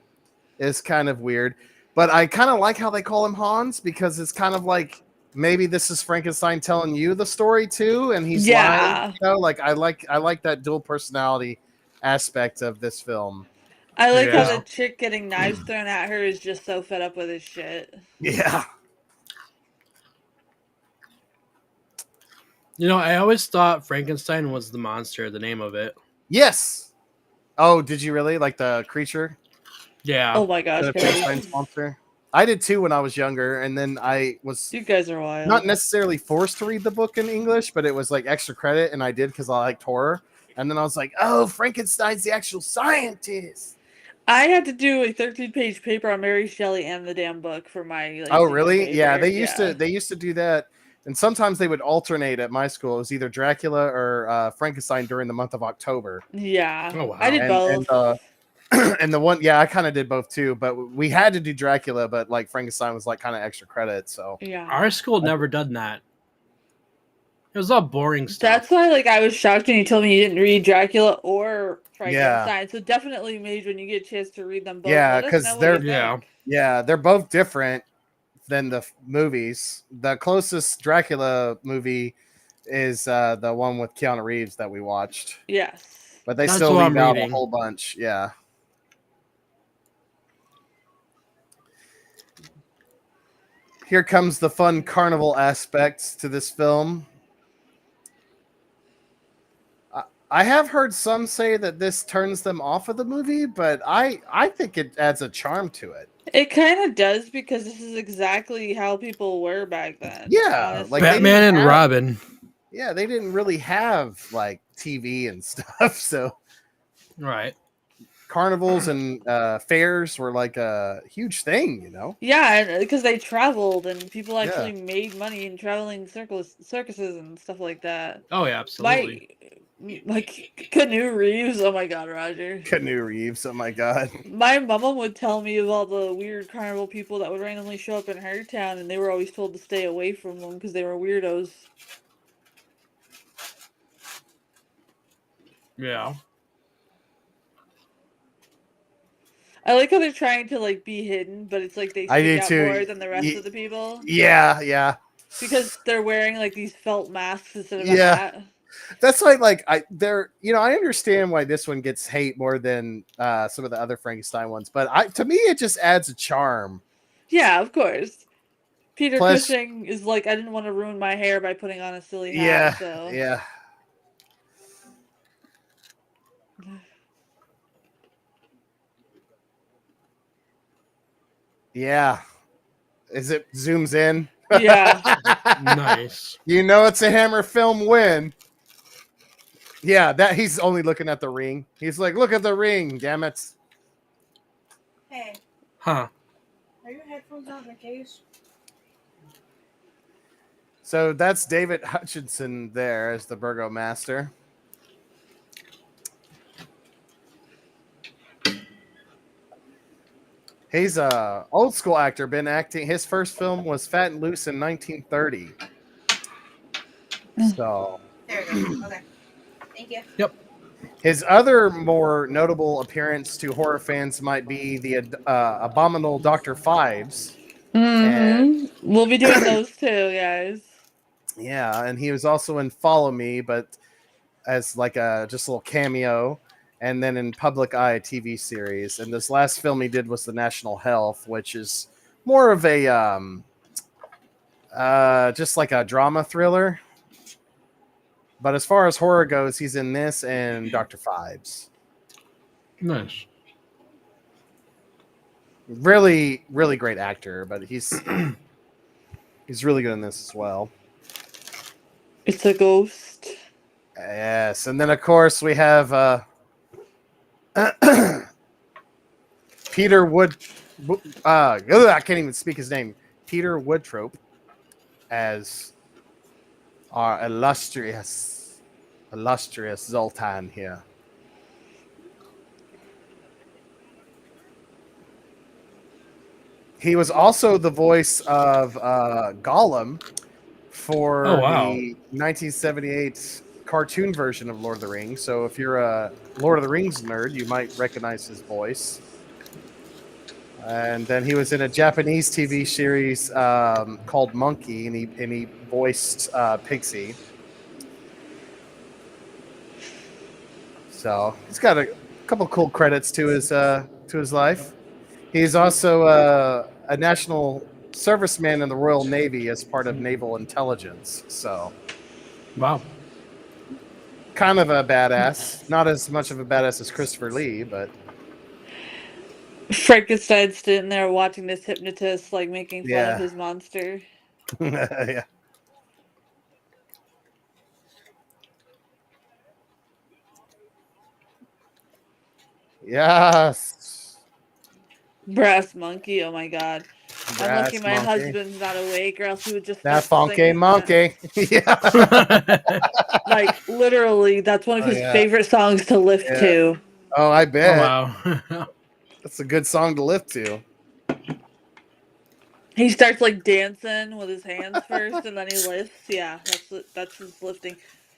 is kind of weird. But I kind of like how they call him Hans, because it's kind of like maybe this is Frankenstein telling you the story too, and he's lying. Yeah. You know, like I like that dual personality aspect of this film. I like how Yeah. the chick getting knives thrown at her is just so fed up with his shit. Yeah. You know, I always thought Frankenstein was the monster, the name of it. Yes. Oh, did you really like the creature? Yeah. Oh my gosh, The guys. Frankenstein's monster. I did too when I was younger, and then I was You guys are wild. not necessarily forced to read the book in English, but it was like extra credit, and I did because I liked horror. And then I was like, "Oh, Frankenstein's the actual scientist." I had to do a 13-page paper on Mary Shelley and the damn book for my. Like, Oh, senior really? Yeah, paper. they used to do that, and sometimes they would alternate at my school. It was either Dracula or Frankenstein during the month of October. Yeah. Oh, wow. I did both. And the one, yeah, I kind of did both too, but we had to do Dracula, but like Frankenstein was like kind of extra credit. So Yeah. Our school never done that. It was all boring stuff. That's why, like, I was shocked when you told me you didn't read Dracula or Yeah. Frankenstein. So definitely, Mage, when you get a chance to read them both, Yeah, let us 'cause know what they're- you Yeah. think. yeah, they're both different than the movies. The closest Dracula movie is the one with Keanu Reeves that we watched, Yes. but they That's still what leave I'm out a reading. whole bunch. Yeah. Here comes the fun carnival aspects to this film. I have heard some say that this turns them off of the movie, but I think it adds a charm to it. It kind of does, because this is exactly how people were back then. Yeah, honestly. like they Batman didn't and have- Robin. Yeah, they didn't really have like TV and stuff, so Right. carnivals and fairs were like a huge thing, you know? Yeah, because they traveled and people actually made money in traveling circuses and stuff like that. Oh, yeah, absolutely. Like Canoe Reeves. Oh my god, Roger. Canoe Reeves, oh my god. My mama would tell me of all the weird carnival people that would randomly show up in her town, and they were always told to stay away from them because they were weirdos. Yeah. I like how they're trying to like be hidden, but it's like they I stick do out too. more than the rest of the people Yeah, yeah. because they're wearing like these felt masks instead of a Yeah. hat. That's why, like, I understand why this one gets hate more than some of the other Frankenstein ones, but to me it just adds a charm. Yeah, of course. Peter Plus- Cushing is like, I didn't want to ruin my hair by putting on a silly hat. Yeah, So. yeah. Yeah. As it zooms in. Yeah. Nice. You know it's a Hammer film win. Yeah, that he's only looking at the ring. He's like, look at the ring, damn it. Hey, Huh. are your headphones out in the case? So that's David Hutchinson there as the Burgomaster. He's a old school actor, been acting. His first film was Fat and Loose in 1930. So There it is. Okay. Thank you. his other more notable appearance to horror fans might be the abominable Dr. Fives. We'll be doing those too, guys. Yeah, and he was also in Follow Me, but as like a just a little cameo, and then in Public Eye, a TV series. And this last film he did was The National Health, which is more of a just like a drama thriller. But as far as horror goes, he's in this and Dr. Fives. Nice. Really, really great actor, but he's really good in this as well. It's a ghost. Yes, and then of course we have Peter Wood. I can't even speak his name. Peter Woodtrope as our illustrious Zoltan here. He was also the voice of Gollum for Oh, wow. the 1978 cartoon version of Lord of the Rings. So if you're a Lord of the Rings nerd, you might recognize his voice. And then he was in a Japanese TV series called Monkey, and he voiced Pixie. So he's got a couple cool credits to his life. He's also a national serviceman in the Royal Navy as part of naval intelligence. So Wow. kind of a badass. Not as much of a badass as Christopher Lee, but Frankenstein's sitting there watching this hypnotist, like, making fun of yeah. his monster. Yeah. Yes. Brass monkey, oh my god. I'm lucky Brass my monkey. husband's not awake, or else he would just That start funky singing monkey. Yeah. that. Like, literally, that's one of Oh, his yeah. favorite songs to lift Yeah. to. Oh, I Oh, bet. wow. That's a good song to lift to. He starts like dancing with his hands first, and then he lifts. Yeah, that's his lifting.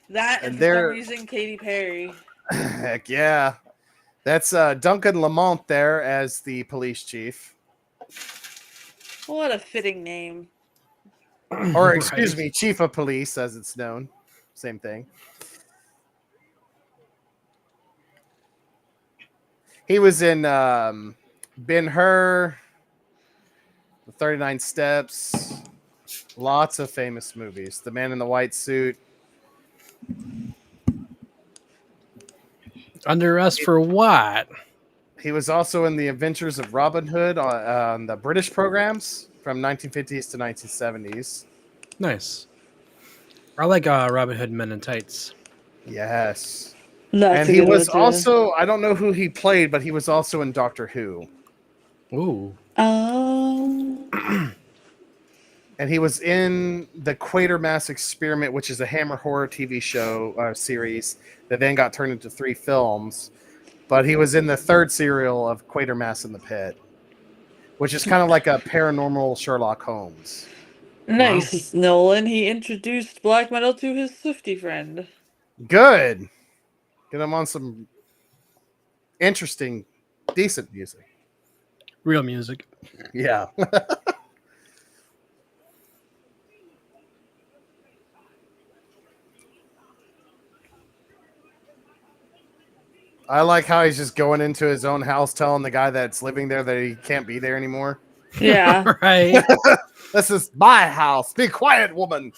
That, and And for some they're reason, Katy Perry. heck yeah. That's Duncan Lamont there as the police chief. What a fitting name. Or excuse Right. me, chief of police as it's known. Same thing. He was in Ben-Hur, The 39 Steps, lots of famous movies. The Man in the White Suit. Under arrest for what? He was also in The Adventures of Robin Hood on the British programs from 1950s to 1970s. Nice. I like Robin Hood Men in Tights. Yes. That's And a he good was one, too. also, I don't know who he played, but he was also in Doctor Who. Ooh. Oh. And he was in the Quatermass Experiment, which is a Hammer horror TV show series that then got turned into 3 films. But he was in the 3rd serial of Quatermass in the Pit, which is kind of like a paranormal Sherlock Holmes. Nice, Nolan. He introduced black metal to his Swiftie friend. Good. Get him on some interesting, decent music. Real music. Yeah. I like how he's just going into his own house telling the guy that's living there that he can't be there anymore. Yeah. Right. This is my house. Be quiet, woman.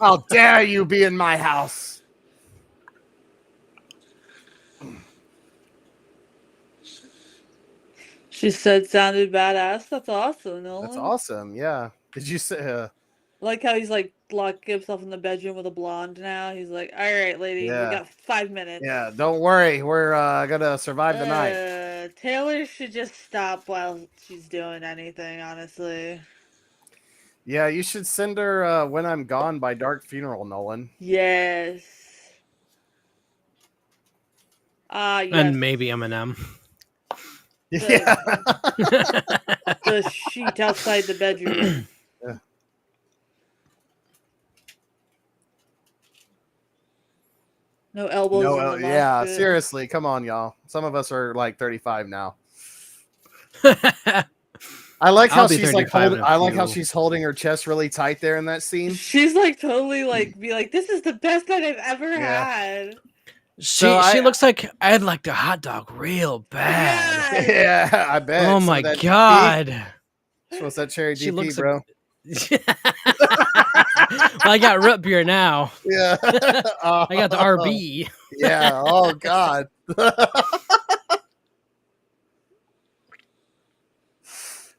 How dare you be in my house? She said sounded badass. That's awesome, Nolan. That's awesome. Yeah. Did you say? Like how he's like locked himself in the bedroom with a blonde now. He's like, all right, lady, Yeah. we got 5 minutes. Yeah. Don't worry. We're gonna survive the night. Taylor should just stop while she's doing anything, honestly. Yeah. You should send her "When I'm Gone" by Dark Funeral, Nolan. Yes. Yes. And maybe Eminem. Yeah. The sheet outside the bedroom. Yeah. No elbows in the mosh yeah. pit. Seriously, come on, y'all. Some of us are like 35 now. I like how I'll be she's like 35 in a I like how few. she's holding her chest really tight there in that scene. She's like totally like be like, this is the best night I've ever Yeah. had. She looks like I'd like a hot dog real bad. Yes. Yeah, I bet. Oh Some my of that god. DP. What's that cherry She DP, looks bro? Well, I got root beer now. Yeah. I got the RB. Yeah. Oh God.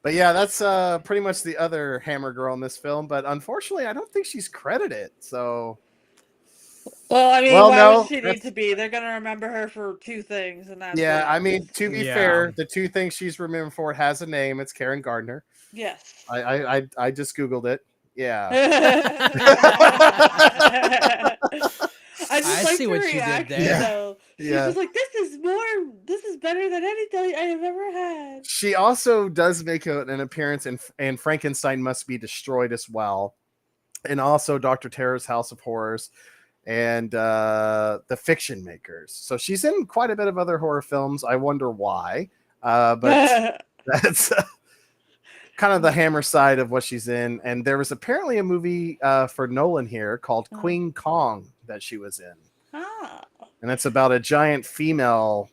But yeah, that's pretty much the other Hammer Girl in this film. But unfortunately, I don't think she's credited. So, Well, I mean, well, why would no, she need that's to be? They're gonna remember her for 2 things, and that's yeah. it. I mean, to be Yeah. fair, the 2 things she's remembered for has a name. It's Karen Gardner. Yes. I just googled it. Yeah. I just I liked see her what you did reaction there. though. She's Yeah. just like, this is better than anything I have ever had. She also does make an appearance in Frankenstein Must Be Destroyed as well, and also Dr. Terror's House of Horrors and The Fiction Makers. So she's in quite a bit of other horror films. I wonder why, but that's kind of the Hammer side of what she's in. And there was apparently a movie for Nolan here called Queen Kong that she was in, and it's about a giant female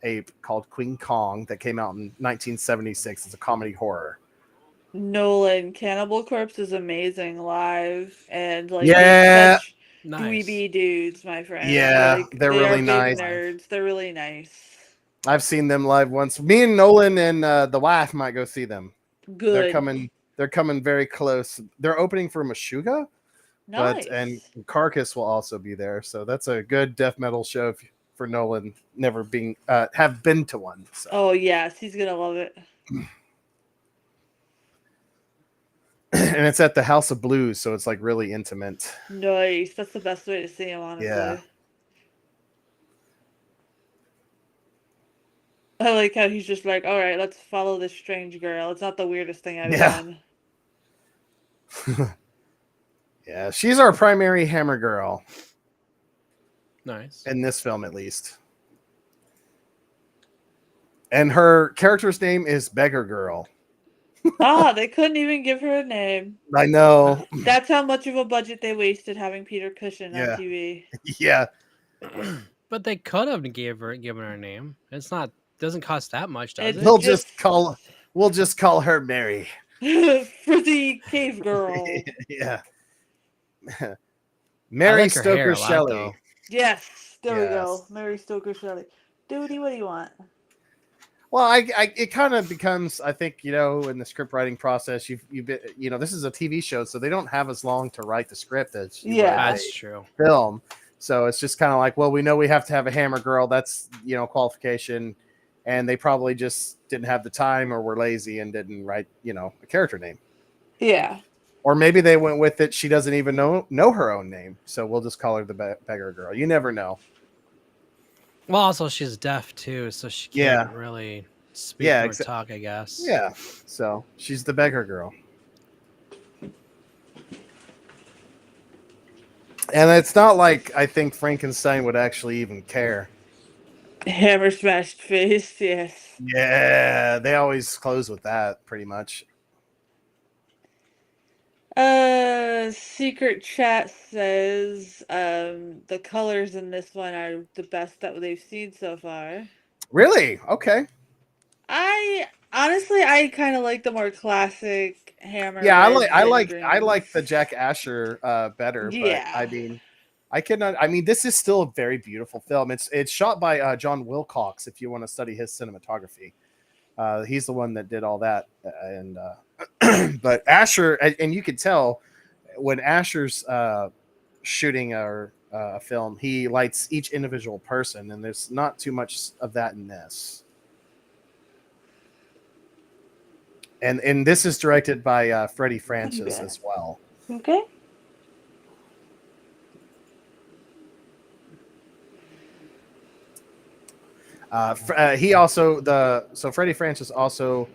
ape called Queen Kong that came out in 1976. It's a comedy horror. Nolan, Cannibal Corpse is amazing live, and like Yeah. they're such Nice. dweeby dudes, my friend. Yeah, like, they're they really are nice. big nerds. They're really nice. I've seen them live once. Me and Nolan and the wife might go see them. Good. They're coming very close. They're opening for Meshuggah, Nice. and Carcass will also be there. So that's a good death metal show for Nolan. Never being have been to one. So. Oh yes, he's gonna love it. And it's at the House of Blues, so it's like really intimate. Nice. That's the best way to see him, honestly. Yeah. I like how he's just like, all right, let's follow this strange girl. It's not the weirdest thing I've done. Yeah, she's our primary Hammer Girl. Nice. In this film, at least. And her character's name is Beggar Girl. They couldn't even give her a name. I know. That's how much of a budget they wasted having Peter Cushing on Yeah. TV. Yeah. But they could have given her a name. It's not doesn't cost that much, does it? We'll just call her Mary. For the cave girl. Yeah. Mary like her hair Stoker a lot, Shelley. though. Yes, there we Yes. go. Mary Stoker Shelley. Duty, what do you want? Well, it kind of becomes, I think, in the script writing process, you've been, this is a TV show, so they don't have as long to write the script as you would That's a true. film. So it's just kind of like, well, we know we have to have a Hammer Girl. That's qualification, and they probably just didn't have the time or were lazy and didn't write a character name. Yeah. Or maybe they went with it. She doesn't even know her own name, so we'll just call her the Beggar Girl. You never know. Well, also she's deaf too, so she can't really speak or talk, I guess. Yeah, so she's the Beggar Girl. And it's not like I think Frankenstein would actually even care. Hammer smashed face, yes. Yeah, they always close with that, pretty much. Secret chat says the colors in this one are the best that they've seen so far. Really? Okay. I kind of like the more classic Hammer. Yeah, reds I and like the greens. Jack Asher better. Yeah. But I cannot. I mean, this is still a very beautiful film. It's shot by John Wilcox. If you want to study his cinematography, he's the one that did all that. And but Asher, and you could tell when Asher's shooting a film, he lights each individual person, and there's not too much of that in this. And this is directed by Freddie Francis as well. Okay. He also Freddie Francis also.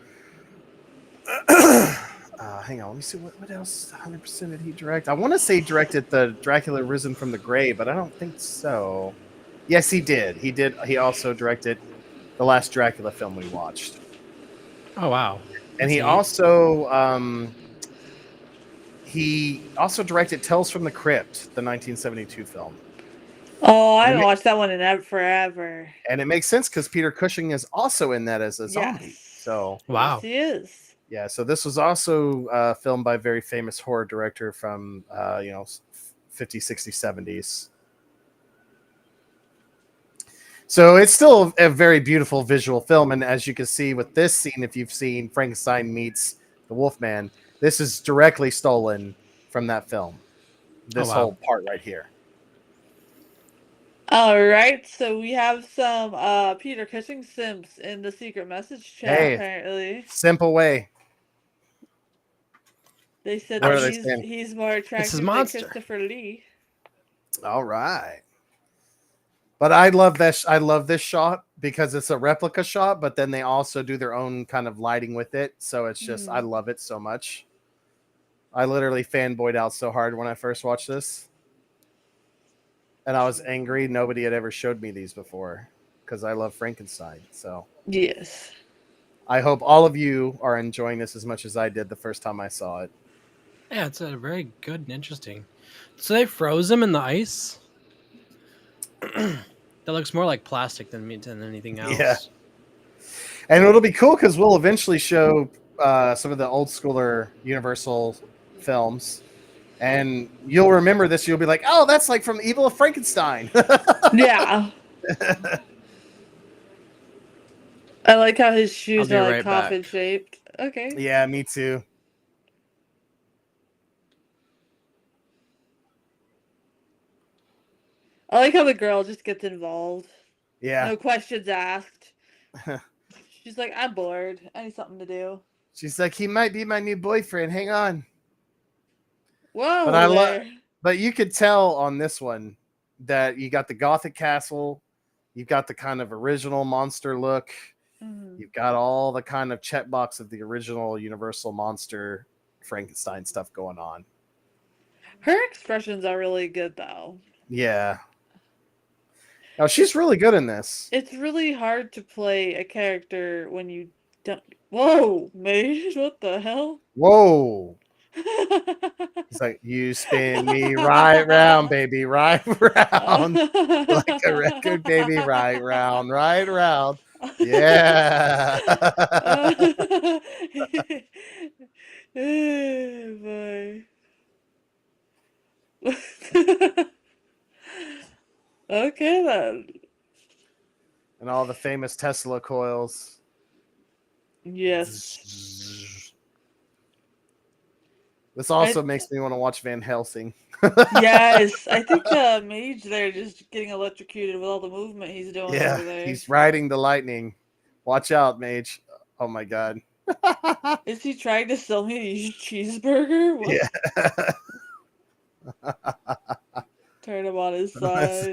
Hang on, let me see what else. 100% did he direct? I want to say he directed the Dracula Risen from the Grave, but I don't think so. Yes, he did. He also directed the last Dracula film we watched. Oh wow! And he also directed Tales from the Crypt, the 1972 film. Oh, I haven't watched that one in forever. And it makes sense because Peter Cushing is also in that as a zombie. Yes. So wow, yes, he is. Yeah, so this was also filmed by a very famous horror director from 50s, 60s, 70s. So it's still a very beautiful visual film, and as you can see with this scene, if you've seen Frankenstein meets the Wolfman, this is directly stolen from that film. This wow. whole part right here. All right, so we have some Peter Cushing simps in the secret message chat. Hey. Apparently, Simple way. they said What that are they saying? he's more attractive than monster. Christopher Lee. All right. But I love this. I love this shot because it's a replica shot, but then they also do their own kind of lighting with it. So it's just, I love it so much. I literally fanboyed out so hard when I first watched this. And I was angry. Nobody had ever showed me these before because I love Frankenstein. So Yes. I hope all of you are enjoying this as much as I did the first time I saw it. Yeah, it's a very good and interesting. So they froze him in the ice. That looks more like plastic than anything else. Yeah. And it'll be cool because we'll eventually show some of the old schooler Universal films. And you'll remember this. You'll be like, oh, that's like from Evil of Frankenstein. Yeah. I like how his shoes be are like right back. coffin shaped. Okay. Yeah, me too. I like how the girl just gets involved. Yeah. No questions asked. She's like, I'm bored. I need something to do. She's like, he might be my new boyfriend. Hang on. Whoa. But I love. there. But you could tell on this one that you got the Gothic castle, you've got the kind of original monster look, you've got all the kind of checkbox of the original Universal monster Frankenstein stuff going on. Her expressions are really good, though. Yeah. Oh, she's really good in this. It's really hard to play a character when you don't. Whoa, Mage, what the hell? Whoa. He's like, you spin me right round, baby, right round. Like a record, baby, right round, right round. Yeah. Oh, boy. Okay, then. And all the famous Tesla coils. Yes. This also makes me want to watch Van Helsing. Yes, I think Mage there just getting electrocuted with all the movement he's doing over there. He's riding the lightning. Watch out, Mage. Oh my god. Is he trying to sell me a cheeseburger? What? Yeah. Turn him on his side.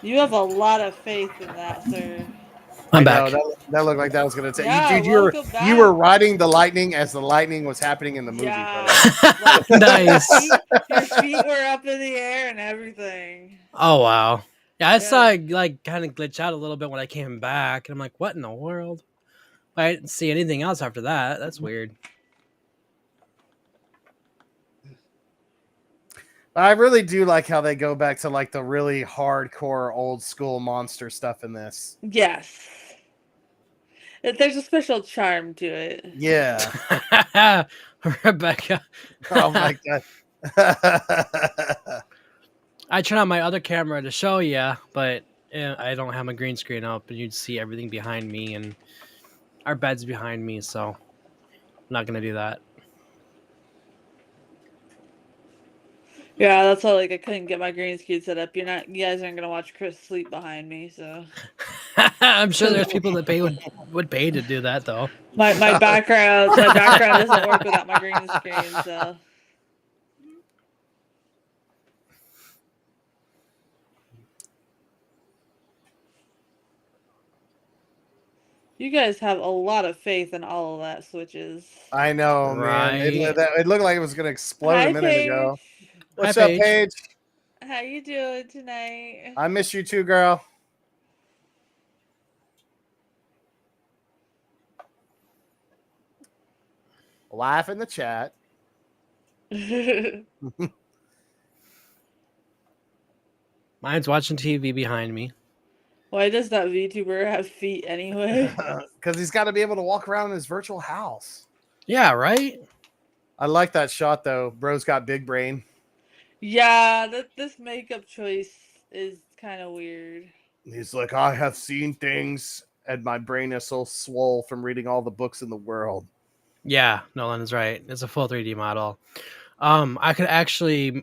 You have a lot of faith in that, sir. I'm back. That looked like that was going to take Yeah, dude. welcome You were riding the lightning as the lightning was happening in the movie. Yeah, brother. like, Nice. Your feet were up in the air and everything. Oh wow. Yeah, I saw Yeah. it like kind of glitch out a little bit when I came back, and I'm like, what in the world? I didn't see anything else after that. That's weird. I really do like how they go back to like the really hardcore old school monster stuff in this. Yes. There's a special charm to it. Yeah. Rebecca. Oh my god. I turned on my other camera to show you, but I don't have my green screen up, and you'd see everything behind me, and our bed's behind me, so I'm not gonna do that. Yeah, that's why like I couldn't get my green screen set up. You guys aren't gonna watch Chris sleep behind me, so I'm sure there's people that would pay to do that though. my background doesn't work without my green screen, so you guys have a lot of faith in all of that switches. I know, man. It looked like it was gonna explode Hi, a minute Paige. ago. What's Hi, up, Paige. Paige? How you doing tonight? I miss you too, girl. Laugh in the chat. Mine's watching TV behind me. Why does that VTuber have feet anyway? Because he's got to be able to walk around in his virtual house. Yeah, right? I like that shot though. Bro's got big brain. Yeah, this makeup choice is kind of weird. He's like, I have seen things, and my brain is so swole from reading all the books in the world. Yeah, Nolan is right. It's a full 3D model. I could actually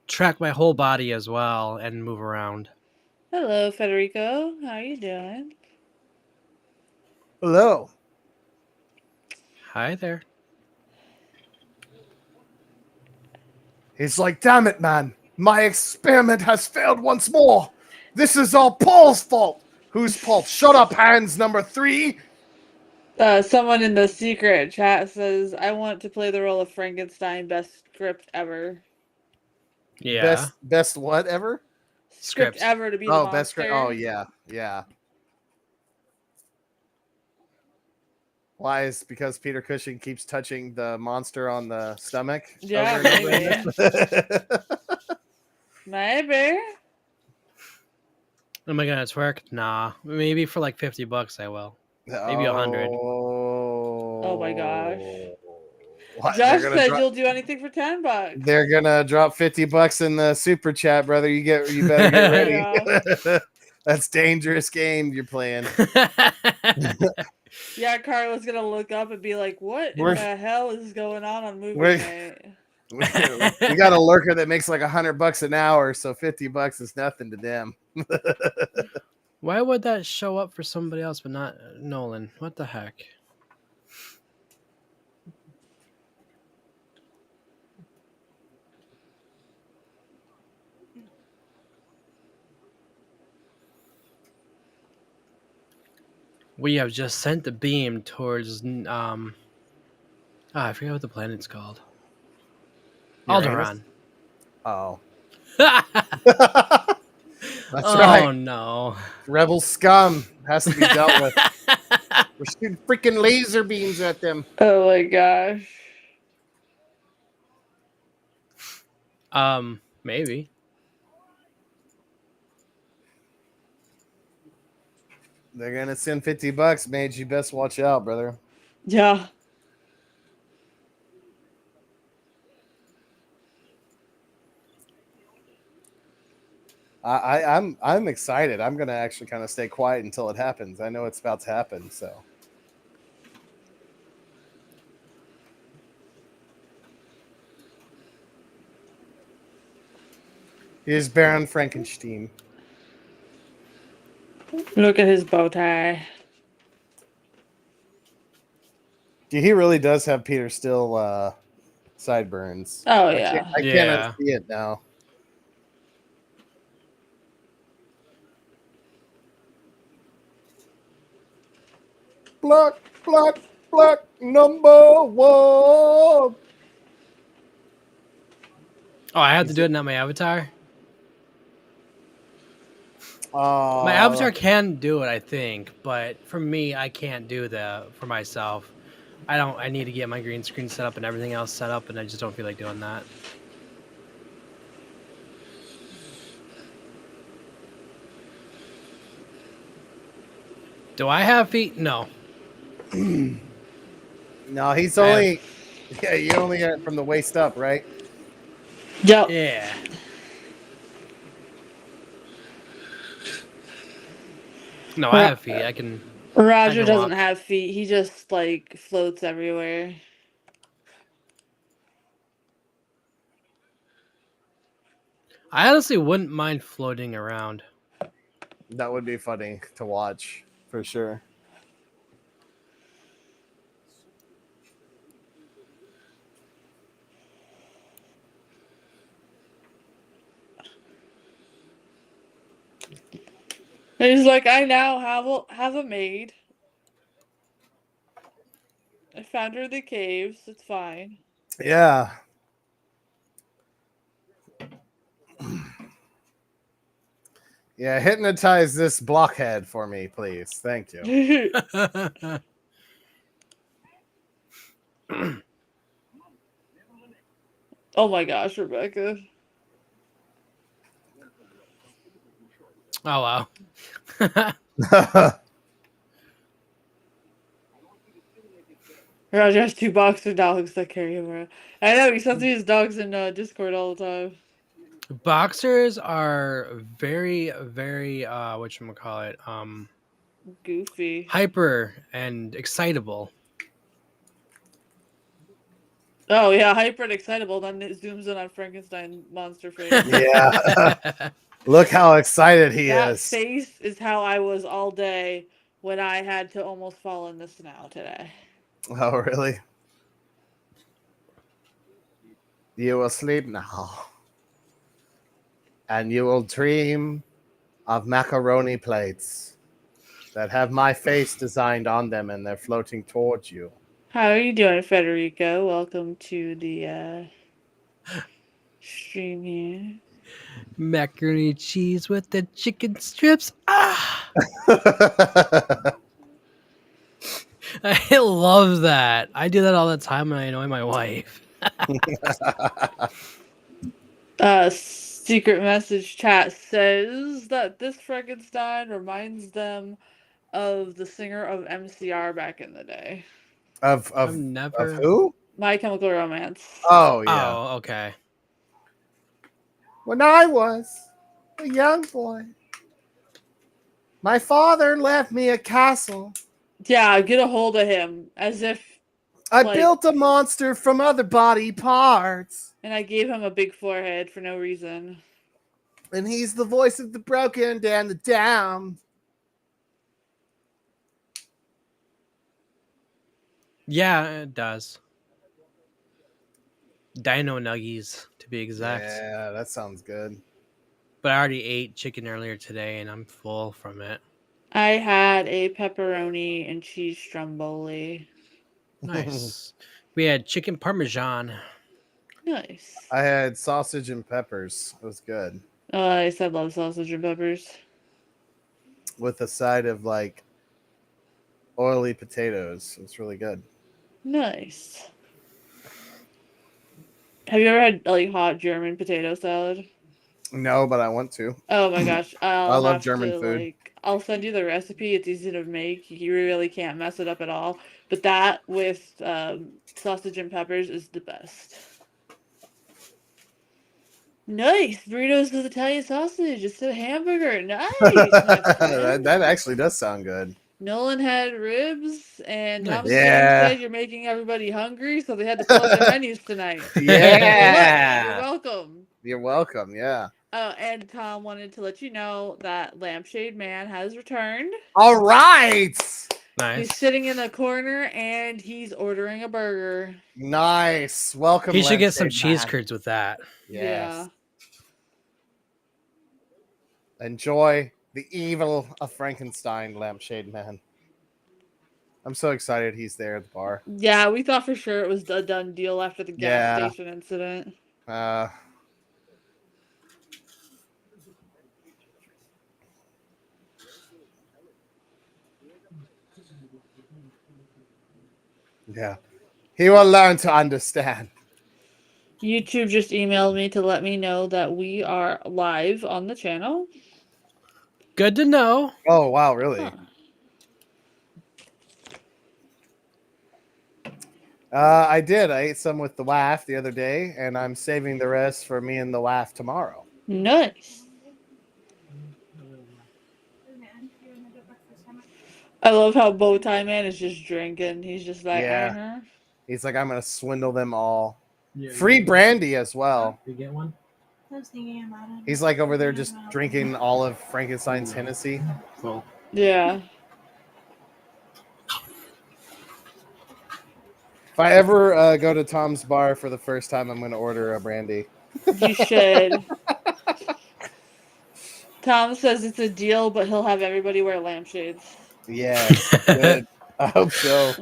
track my whole body as well and move around. Hello, Federico. How you doing? Hello. Hi there. He's like, damn it, man. My experiment has failed once more. This is all Paul's fault. Whose fault? Shut up, hands number 3. Someone in the secret chat says, I want to play the role of Frankenstein, best script ever. Yeah. Best what ever? Script Script. ever to be the Oh, monster. best script. Oh, yeah. Yeah. Why is because Peter Cushing keeps touching the monster on the stomach? Yeah, over and maybe. over? Maybe. Am I gonna twerk? Nah. Maybe for like $50 I will. Maybe 100. Oh my gosh. What? Josh said you'll do anything for $10. They're gonna drop $50 in the super chat, brother. You better get ready. That's dangerous game you're playing. Yeah, Carla's gonna look up and be like, "What in the hell is going on movie night?" We got a lurker that makes like $100 an hour, so $50 is nothing to them. Why would that show up for somebody else but not Nolan? What the heck? We have just sent the beam towards I forget what the planet's called. Uranus? Alderaan. Oh. That's Oh right. no. Rebel scum has to be dealt with. We're shooting freaking laser beams at them. Oh my gosh. Maybe. They're gonna send $50, Mage. You best watch out, brother. Yeah. I'm excited. I'm gonna actually kind of stay quiet until it happens. I know it's about to happen, so. Here's Baron Frankenstein. Look at his bow tie. Yeah, he really does have Peter Still sideburns. Oh I yeah. cannot see it now. Block, number 1. Oh, I had to do it, not my avatar? My avatar can do it, I think, but for me, I can't do that for myself. I need to get my green screen set up and everything else set up, and I just don't feel like doing that. Do I have feet? No. No, he's only. Yeah, you only got it from the waist up, right? Yep. Yeah. No, I have feet. I can. Roger doesn't walk. have feet. He just like floats everywhere. I honestly wouldn't mind floating around. That would be funny to watch for sure. And he's like, I now have a maid. I found her in the caves. It's fine. Yeah. Yeah, hypnotize this blockhead for me, please. Thank you. Oh my gosh, Rebecca. Oh, wow. Roger has 2 boxer dogs that carry him around. I know, he sends me his dogs in Discord all the time. Boxers are very, very whatchamacallit, Goofy. hyper and excitable. Oh yeah, hyper and excitable. Then it zooms in on Frankenstein monster face. Yeah. Look how excited he That is. face is how I was all day when I had to almost fall in the snow today. Oh, really? You will sleep now. And you will dream of macaroni plates that have my face designed on them and they're floating towards you. How are you doing, Federico? Welcome to the stream here. Macaroni cheese with the chicken strips. Ah, I love that. I do that all the time when I annoy my wife. Secret message chat says that this Frankenstein reminds them of the singer of MCR back in the day. of I've of never. who? My Chemical Romance. Oh yeah. Oh, okay. When I was a young boy, my father left me a castle. Yeah, get a hold of him. As if, I like, built a monster from other body parts. and I gave him a big forehead for no reason. And he's the voice of the broken and the down. Yeah, it does. Dino Nuggies, to be exact. Yeah, that sounds good. But I already ate chicken earlier today, and I'm full from it. I had a pepperoni and cheese stromboli. Nice. We had chicken parmesan. Nice. I had sausage and peppers. It was good. I said love sausage and peppers. With a side of like oily potatoes. It was really good. Nice. Have you ever had like hot German potato salad? No, but I want to. Oh my gosh, I I'll love have German to food. I'll send you the recipe. It's easy to make. You really can't mess it up at all. But that with sausage and peppers is the best. Nice burritos with Italian sausage. It's a hamburger. Nice, my friend. that actually does sound good. Nolan had ribs, and Nice. Thomas Yeah. Jane said you're making everybody hungry, so they had to fill up their menus tonight. Yeah. You're welcome. You're welcome. Yeah. Oh, and Tom wanted to let you know that Lampshade Man has returned. All right. Nice. He's sitting in the corner and he's ordering a burger. Nice. Welcome. He should get some Lampshade cheese Man. curds with that. Yes. Enjoy the evil of Frankenstein, Lampshade Man. I'm so excited he's there at the bar. Yeah, we thought for sure it was a done deal after the gas Yeah. station incident. Yeah. He will learn to understand. YouTube just emailed me to let me know that we are live on the channel. Good to know. Oh, wow, really? Huh. I did. I ate some with the WAF the other day, and I'm saving the rest for me and the WAF tomorrow. Nice. I love how Bowtie Man is just drinking. He's just like, Yeah. He's like, I'm going to swindle them all. Free brandy as well. You get one? I was thinking about it. He's like over there just drinking all of Frankenstein's Hennessy. Cool. Yeah. If I ever go to Tom's bar for the first time, I'm going to order a brandy. You should. Tom says it's a deal, but he'll have everybody wear lampshades. Yes. Good. I hope so.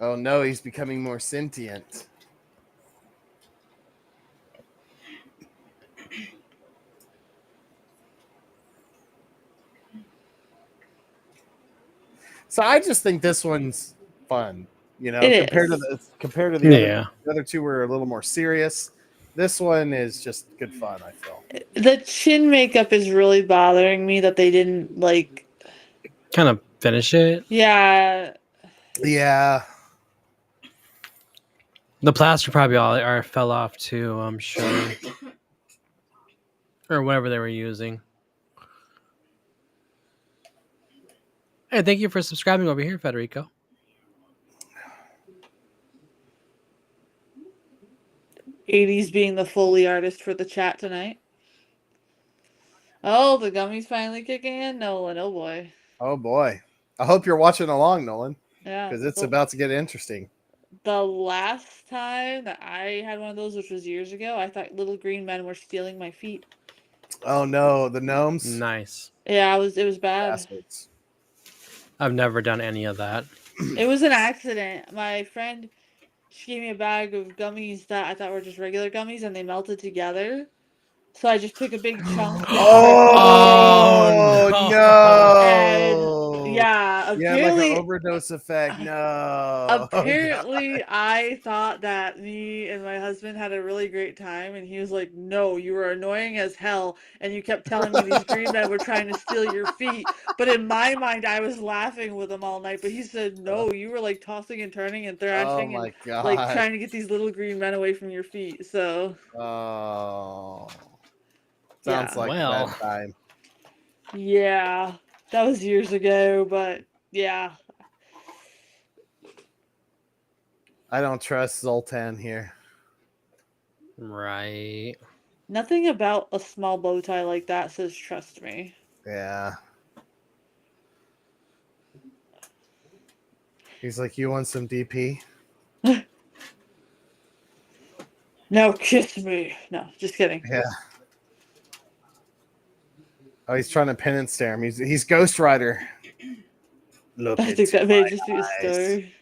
Oh no, he's becoming more sentient. So I just think this one's fun, you know, It compared is. to the Yeah. other two were a little more serious. This one is just good fun, I feel. The chin makeup is really bothering me that they didn't like. Kind of finish it. Yeah, Yeah. The plaster probably all fell off too, I'm sure. Or whatever they were using. Hey, thank you for subscribing over here, Federico. '80s being the Foley artist for the chat tonight. Oh, the gummies finally kicking in, Nolan. Oh boy. Oh boy. I hope you're watching along, Nolan, Yeah, because it's about to get interesting. the last time that I had one of those, which was years ago, I thought little green men were stealing my feet. Oh no, the gnomes. Nice. Yeah, it was bad. Bastards. I've never done any of that. It was an accident. My friend, she gave me a bag of gummies that I thought were just regular gummies, and they melted together. So I just took a big chunk into my Oh Oh, no! and yeah, You had like an apparently overdose effect. No. apparently I thought that me and my husband had a really great time, and he was like, "No, you were annoying as hell, and you kept telling me these green men were trying to steal your feet." But in my mind, I was laughing with him all night. But he said, "No, you were like tossing and turning and Oh thrashing and my like god. trying to get these little green men away from your feet." So Oh. Sounds yeah, like a well. bad time. yeah, that was years ago, but yeah. I don't trust Zoltan here. Right. Nothing about a small bow tie like that says trust me. Yeah. He's like, you want some DP? No, kiss me. No, just kidding. Yeah. Oh, he's trying to penance stare him. He's Ghost Rider. Look I think into that may my just be a eyes. story.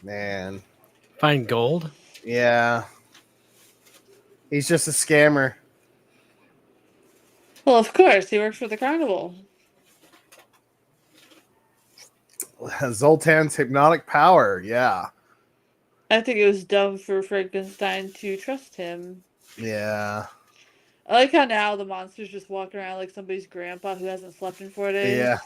Man. Find gold? Yeah. He's just a scammer. Well, of course, he works for the carnival. Zoltan's hypnotic power. Yeah. I think it was dumb for Frankenstein to trust him. Yeah. I like how now the monster's just walking around like somebody's grandpa who hasn't slept in 4 days. Yeah.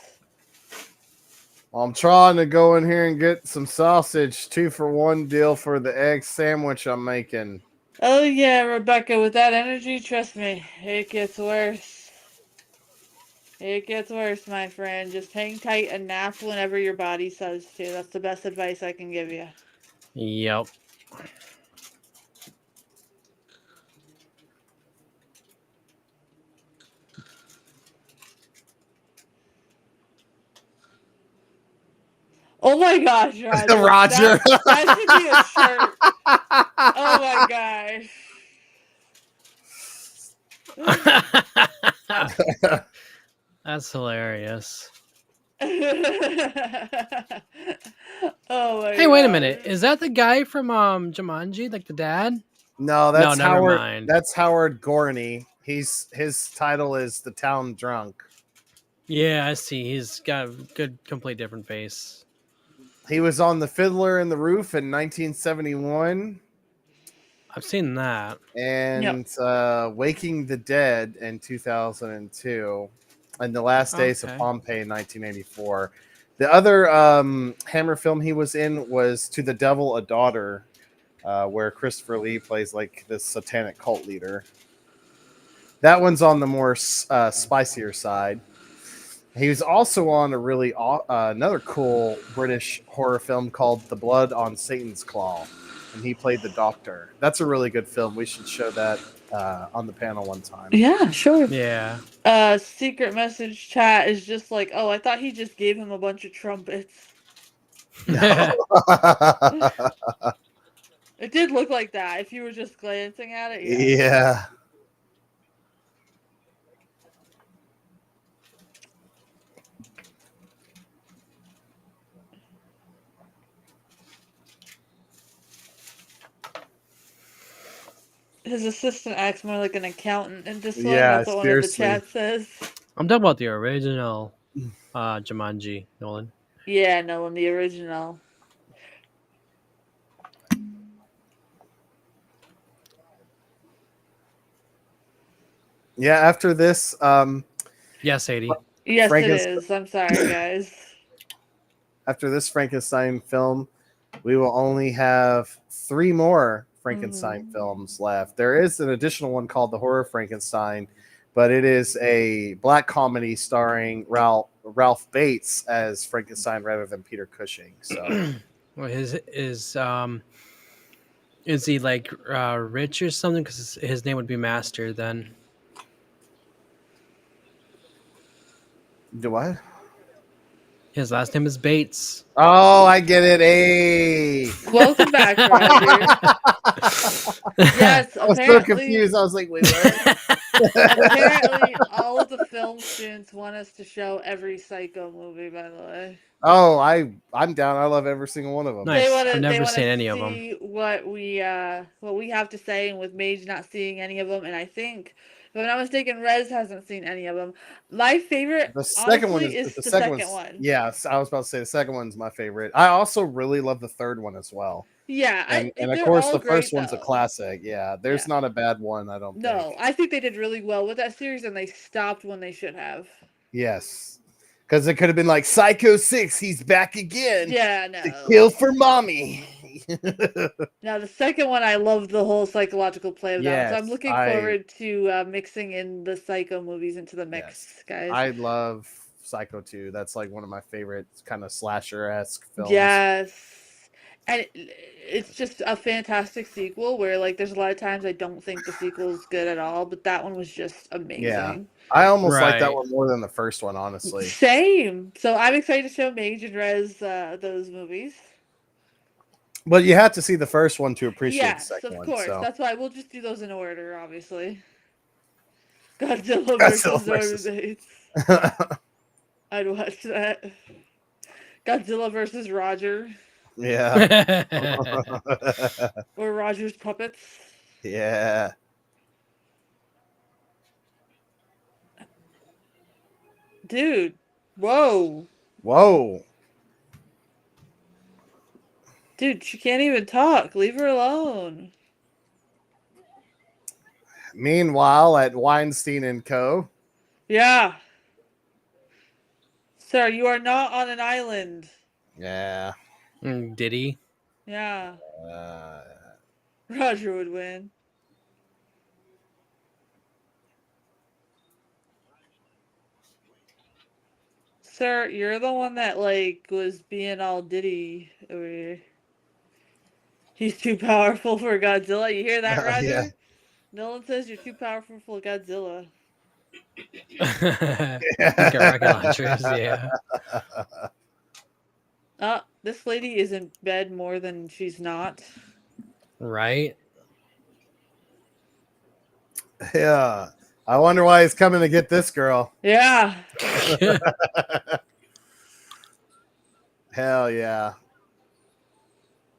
Well, I'm trying to go in here and get some sausage. 2-for-1 deal for the egg sandwich I'm making. Oh yeah, Rebecca, with that energy, trust me, it gets worse. It gets worse, my friend. Just hang tight and nap whenever your body says to. That's the best advice I can give you. Yep. Oh my gosh, Roger. Roger. That should be a shirt. Oh my gosh. That's hilarious. Oh my Hey, wait a gosh. minute. Is that the guy from Jumanji, like the dad? No, that's never Howard. mind. That's Howard Gorney. His title is the town drunk. Yeah, I see. He's got a good, complete different face. He was on The Fiddler in the Roof in 1971 I've seen that. and Waking the Dead in 2002 and The Last Days of Okay. Pompeii in 1984. The other Hammer film he was in was To the Devil a Daughter, where Christopher Lee plays like this satanic cult leader. That one's on the more spicier side. He was also on a really another cool British horror film called The Blood on Satan's Claw, and he played the Doctor. That's a really good film. We should show that on the panel one time. Yeah, sure. Yeah. Secret message chat is just like, oh, I thought he just gave him a bunch of trumpets. It did look like that if you were just glancing at it. Yeah. His assistant acts more like an accountant in this one. Yeah, That's what one of the seriously. chat says. I'm talking about the original Jumanji, Nolan. Yeah, no, in the original. Yeah, after this, Yes, Sadie. Yes, it Frankenstein. is. I'm sorry, guys. After this Frankenstein film, we will only have 3 more Frankenstein films left. There is an additional one called The Horror Frankenstein, but it is a black comedy starring Ralph Bates as Frankenstein rather than Peter Cushing. So Well, is he like rich or something? Because his name would be Master then. do I? His last name is Bates. Oh, I get it. Hey. Welcome back, Roger. Yes, I was so apparently. confused. I was like, wait, what? Apparently, all of the film students want us to show every Psycho movie. By the way, Oh, I'm down. I love every single one of them. Nice. they want to. I've never They want seen to any of them. see what we have to say, and with Mage not seeing any of them, and I think, if I'm not mistaken, Rez hasn't seen any of them. My favorite, The second one honestly, is is the the second second one's. one. Yes, I was about to say the second one's my favorite. I also really love the third one as well. Yeah, And of they're course all the first great, one's a though. classic. Yeah, there's Yeah. not a bad one, I don't No, think. I think they did really well with that series, and they stopped when they should have. Yes. Because it could have been like Psycho 6, he's back again. Yeah, To no. kill for mommy. Now the second one, I love the whole psychological play of that one, so I'm Yes, looking forward to mixing in the Psycho movies into the mix, Yes. guys. I love Psycho 2. That's like one of my favorite kind of slasher-esque films. Yes, and it's just a fantastic sequel where, like, there's a lot of times I don't think the sequel's good at all, but that one was just amazing. I almost like that Right. one more than the first one, honestly. Same. So I'm excited to show Mage and Rez those movies. But you have to see the first one to appreciate Yes, the second of one. course. So. That's why we'll just do those in order, obviously. Godzilla Godzilla versus versus- Norman Bates. I'd watch that. Godzilla versus Roger. Yeah. Or Roger's puppets. Yeah. Dude. Whoa. Whoa. Dude, she can't even talk. Leave her alone. Meanwhile, at Weinstein and Co. Yeah. Sir, you are not on an island. Yeah. Did he? Yeah. Uh, Roger would win. Sir, you're the one that, like, was being all Diddy over here. He's too powerful for Godzilla. You hear that, Roger? Yeah. Nolan says you're too powerful for Godzilla. Get rocket launchers, yeah. This lady is in bed more than she's not. Right? Yeah. I wonder why he's coming to get this girl. Yeah. Hell yeah.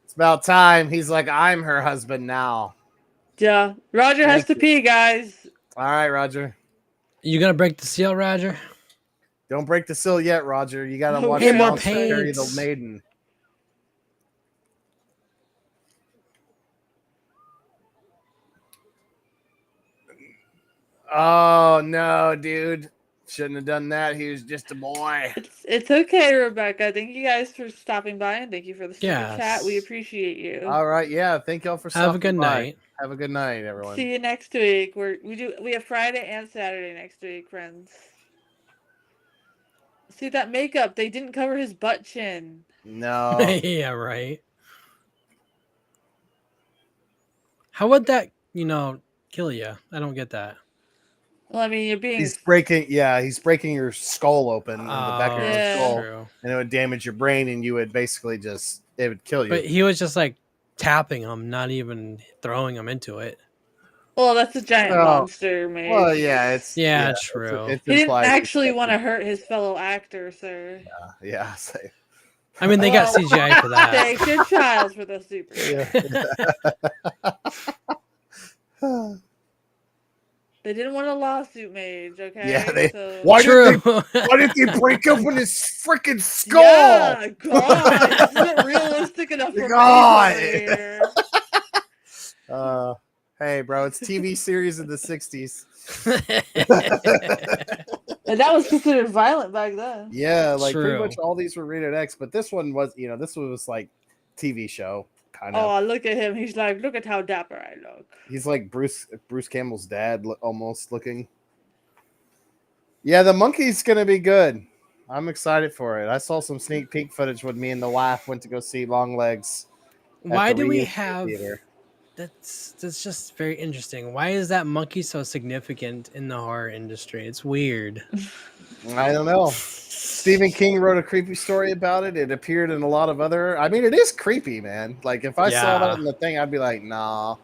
It's about time. He's like, I'm her husband now. Yeah. Roger has Thank to you. pee, guys. All right, Roger. You gonna break the seal, Roger? Don't break the seal yet, Roger. You gotta Okay. watch Hey, the more monster carry the paints. maiden. Oh no, dude. Shouldn't have done that. He was just a boy. It's okay, Rebecca. Thank you guys for stopping by, and thank you for the super Yes. chat. We appreciate you. All right, yeah. Thank y'all for Have a stopping good by. night. Have a good night, everyone. See you next week. We have Friday and Saturday next week, friends. See that makeup? They didn't cover his butt chin. No. Yeah, right. How would that, kill you? I don't get that. Well, I mean, you're being. He's breaking your skull open in the back of your Yeah. skull. True. And it would damage your brain and you would basically it would kill you. But he was just like tapping him, not even throwing him into it. Well, that's a giant Oh, monster, man. Well, yeah, it's Yeah, true. It's He didn't implied actually it's- want to hurt his fellow actor, sir. Yeah, so- I mean, they got Well, CGI for that. Thanks your child for the super. yeah. They They didn't want a lawsuit mage, okay? Yeah, so why True. did they break open his freaking skull? Yeah, God, this isn't realistic enough for God. me over here. Hey, bro, it's TV series in the 60s. And that was considered violent back then. Yeah, like pretty True. much all these were rated X, but this one was, this one was like TV show kind of. Oh, look at him. He's like, look at how dapper I look. He's like Bruce Campbell's dad, almost looking. Yeah, the monkey's gonna be good. I'm excited for it. I saw some sneak peek footage when me and the wife went to go see Longlegs. Why do we reissue have? theater. That's just very interesting. Why is that monkey so significant in the horror industry? It's weird. I don't know. Stephen King wrote a creepy story about it. It appeared in a lot of other. I mean, it is creepy, man. Like if I saw that in the thing, I'd be like, nah.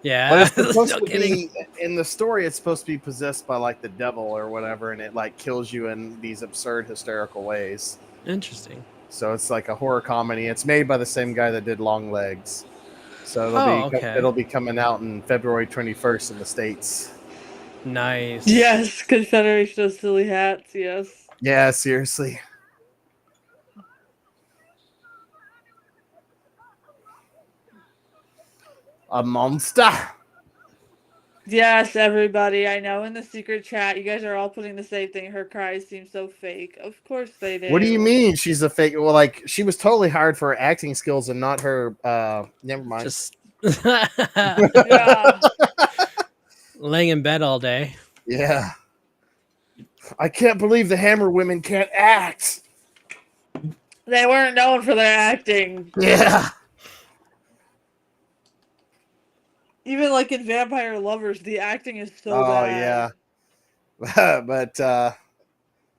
Yeah, But it's supposed no to kidding. be in the story. It's supposed to be possessed by like the devil or whatever, and it like kills you in these absurd, hysterical ways. Interesting. So it's like a horror comedy. It's made by the same guy that did Long Legs. So Okay. it'll be coming out in February 21st in the States. Nice. Yes, Confederation of Silly Hats, yes. Yeah, seriously. A monster. Yes, everybody. I know in the secret chat, you guys are all putting the same thing. Her cries seem so fake. Of course they do. What do you mean she's a fake? Well, like she was totally hired for her acting skills and not her. Never mind. Just Yeah. laying in bed all day. Yeah. I can't believe the Hammer women can't act. They weren't known for their acting. Yeah. Even like in Vampire Lovers, the acting is so Oh bad. yeah. But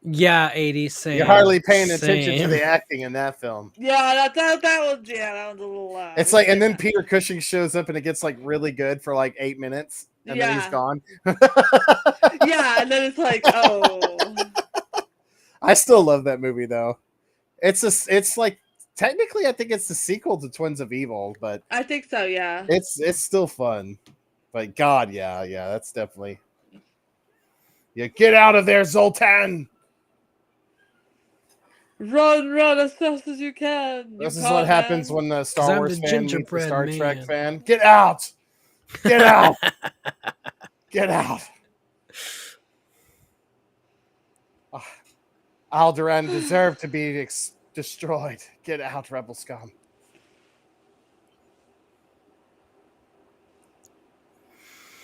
Yeah, 80s. Same. you're hardly paying attention to Same. the acting in that film. Yeah, that was a little. It's like, and then Peter Cushing shows up and it gets like really good for like 8 minutes, and then he's Yeah. gone. Yeah, and then it's like, oh. I still love that movie though. It's like technically I think it's the sequel to Twins of Evil, but I think so, yeah. it's still fun. But God, yeah, that's definitely. Yeah, get out of there, Zoltan. Run as fast as you can. This you is what happens man. when the 'Cause Star I'm Wars the fan meets the gingerbread Star Trek man. fan. Get out! Get out! Get out! Alderaan deserved to be destroyed. Get out, rebel scum.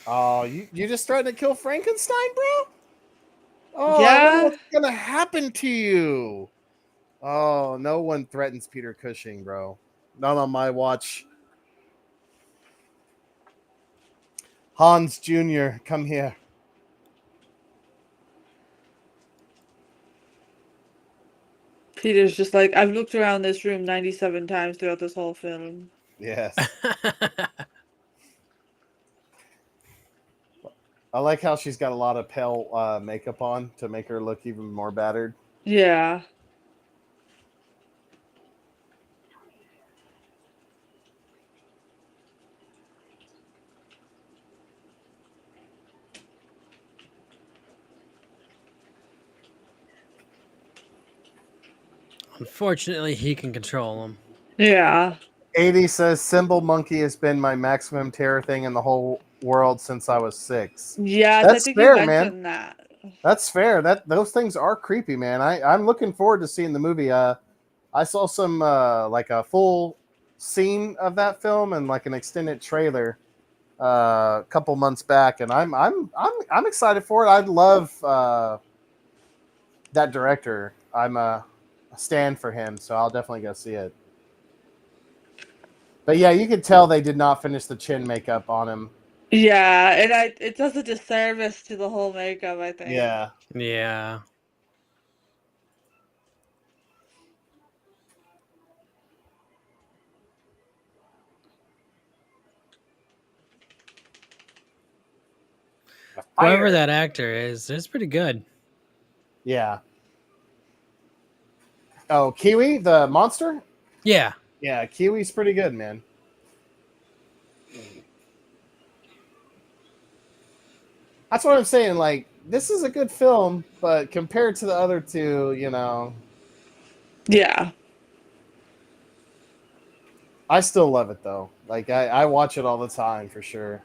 Oh, you just tried to kill Frankenstein, bro? Oh, I wonder Yeah. what's gonna happen to you. Oh, no one threatens Peter Cushing, bro. Not on my watch. Hans Jr., come here. Peter's just like, I've looked around this room 97 times throughout this whole film. Yes. I like how she's got a lot of pale makeup on to make her look even more battered. Yeah. Unfortunately, he can control them. Yeah. 80 says Symbol Monkey has been my maximum terror thing in the whole world since I was 6. Yes, That's I think fair, you man. mentioned that. That's fair. Those things are creepy, man. I'm looking forward to seeing the movie. I saw some like a full scene of that film and like an extended trailer a couple months back, and I'm excited for it. I love that director. I'm a stand for him, so I'll definitely go see it. But yeah, you could tell they did not finish the chin makeup on him. Yeah, and it does a disservice to the whole makeup, I think. Yeah. Yeah. Whoever that actor is, it's pretty good. Yeah. Oh, Kiwi, the monster? Yeah. Yeah, Kiwi's pretty good, man. That's what I'm saying. Like, this is a good film, but compared to the other two, Yeah. I still love it though. Like, I watch it all the time for sure.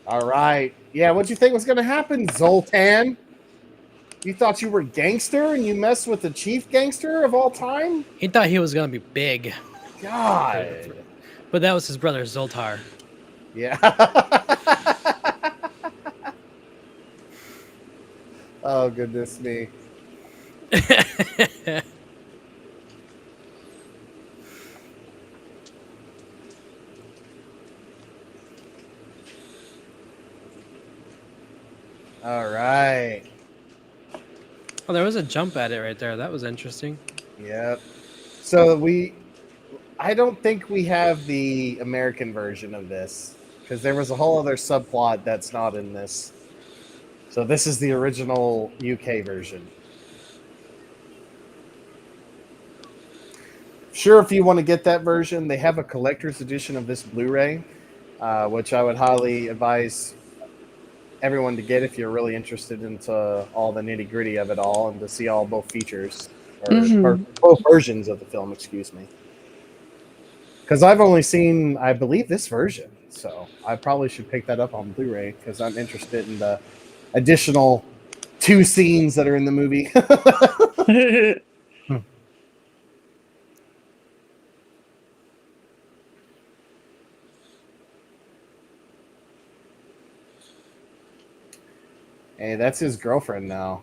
All right. Yeah, what'd you think was gonna happen, Zoltan? You thought you were gangster and you messed with the chief gangster of all time? He thought he was gonna be big, God. but that was his brother Zoltar. Yeah. Oh, goodness me. All right. Oh, there was a jump at it right there. That was interesting. Yep. So I don't think we have the American version of this because there was a whole other subplot that's not in this. So this is the original UK version. Sure, if you want to get that version, they have a collector's edition of this Blu-ray, which I would highly advise everyone to get if you're really interested into all the nitty-gritty of it all and to see all both features or both versions of the film, excuse me. Because I've only seen, I believe, this version, so I probably should pick that up on Blu-ray because I'm interested in the additional 2 scenes that are in the movie. Hey, that's his girlfriend now.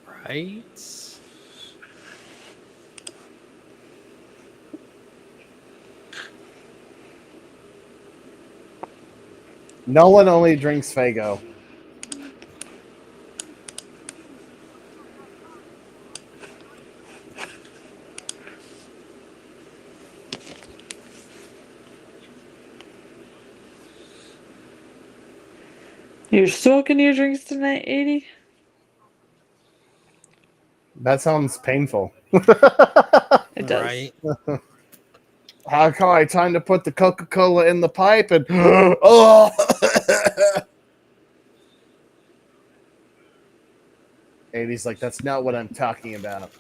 Right? Nolan only drinks Faygo. You're soaking your drinks tonight, 80? That sounds painful. It does. Right. How come I time to put the Coca-Cola in the pipe and oh and he's like, that's not what I'm talking about.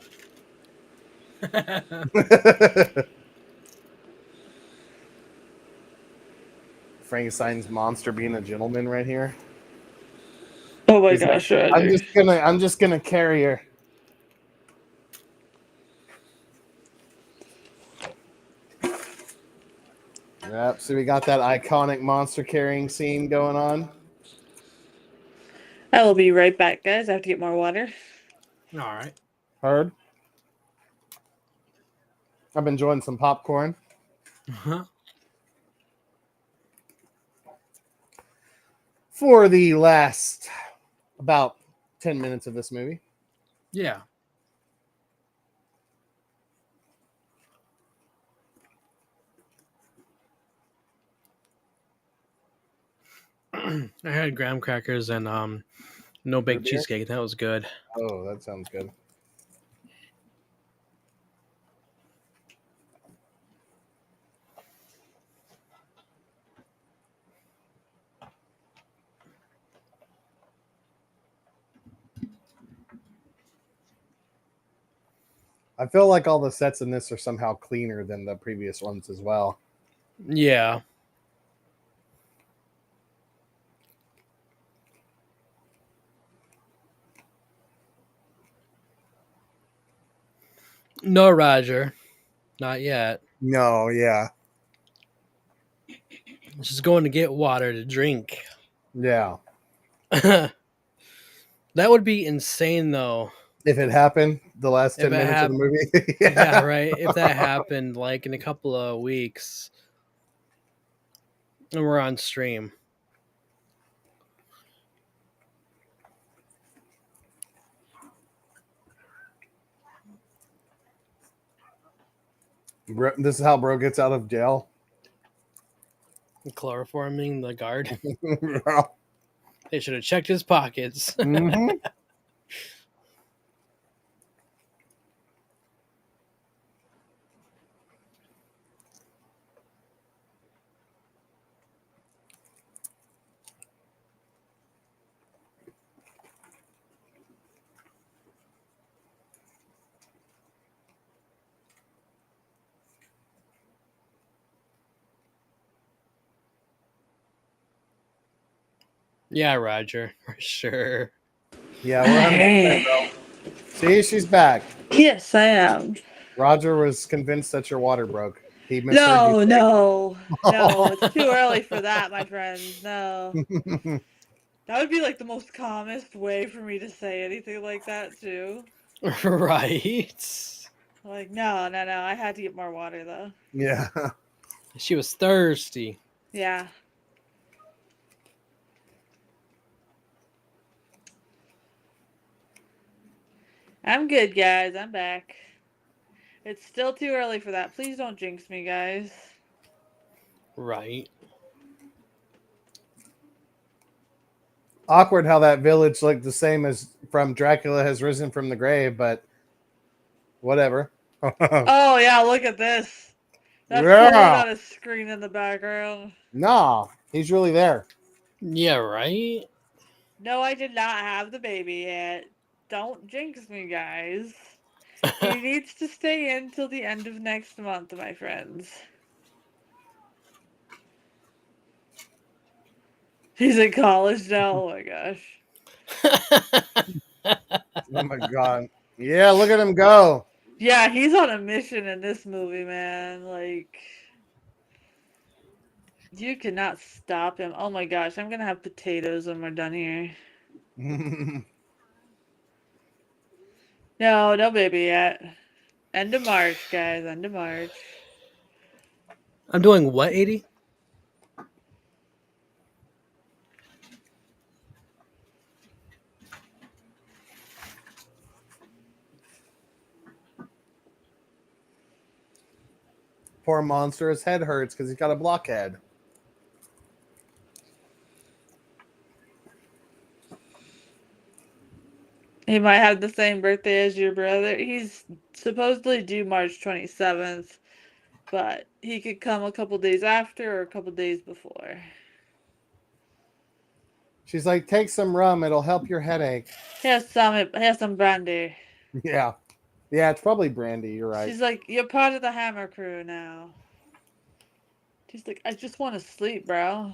Frankenstein's monster being a gentleman right here. Oh my He's like, gosh, Roger. I'm just gonna carry her. Yep, so we got that iconic monster carrying scene going on. I will be right back, guys. I have to get more water. All right. Heard? I've been enjoying some popcorn. Uh-huh. For the last about 10 minutes of this movie. Yeah. I had graham crackers and no baked beer? cheesecake. That was good. Oh, that sounds good. I feel like all the sets in this are somehow cleaner than the previous ones as well. Yeah. No, Roger. Not yet. No, yeah. Just going to get water to drink. Yeah. That would be insane, though. If it happened the last 10 minutes of the movie. Yeah, right. If that happened, like in a couple of weeks, and we're on stream. This is how bro gets out of jail. Chloroforming the guard. Mm-hmm. They should have checked his pockets. Yeah, Roger, for sure. Yeah, we're 100%, bro. See, she's back. Yes, I am. Roger was convinced that your water broke. He misheard you. No. It's too early for that, my friends. No. That would be like the most calmest way for me to say anything like that, too. Right. Like, no. I had to get more water, though. Yeah. She was thirsty. Yeah. I'm good, guys. I'm back. It's still too early for that. Please don't jinx me, guys. Right. Awkward how that village looked the same as from Dracula Has Risen from the Grave, but whatever. Oh, yeah, look at this. That's Yeah. totally not a screen in the background. Nah, he's really there. Yeah, right. No, I did not have the baby yet. Don't jinx me, guys. He needs to stay in till the end of next month, my friends. He's in college now. Oh my gosh. Oh my god. Yeah, look at him go. Yeah, he's on a mission in this movie, man. Like, you cannot stop him. Oh my gosh, I'm gonna have potatoes when we're done here. No baby yet. End of March, guys. End of March. I'm doing what, 80? Poor monster, his head hurts because he's got a blockhead. He might have the same birthday as your brother. He's supposedly due March 27th, but he could come a couple days after or a couple days before. She's like, take some rum, it'll help your headache. He has some brandy. Yeah. Yeah, it's probably brandy, you're right. She's like, you're part of the Hammer crew now. She's like, I just want to sleep, bro.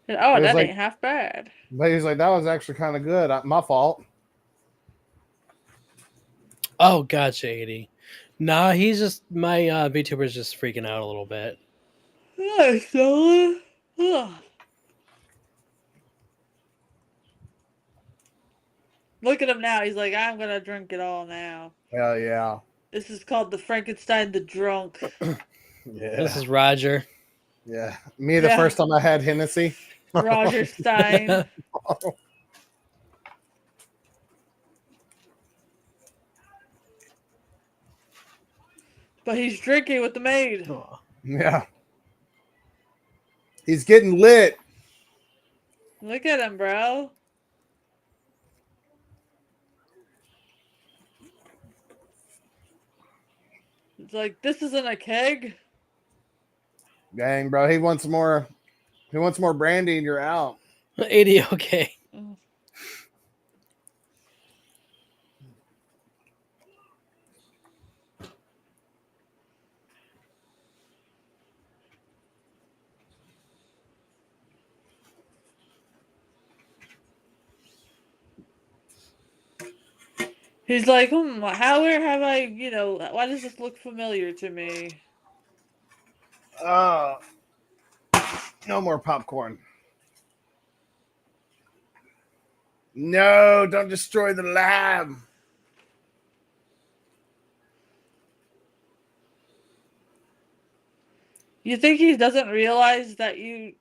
And, oh, that ain't half bad. But he's like, that was actually kind of good. My fault. Oh, gotcha, 80. Nah, he's just my VTuber's just freaking out a little bit. Nice, fella. Look at him now. He's like, I'm gonna drink it all now. Hell yeah. This is called the Frankenstein the Drunk. Yeah. This is Roger. Yeah. Me, the first time I had Hennessy. Roger Stein. But he's drinking with the maid. Oh. Yeah. He's getting lit. Look at him, bro. It's like, this isn't a keg. Dang, bro. He wants more brandy and you're out. 80, okay. He's like, how have I, why does this look familiar to me? No more popcorn. No, don't destroy the lab. You think he doesn't realize that you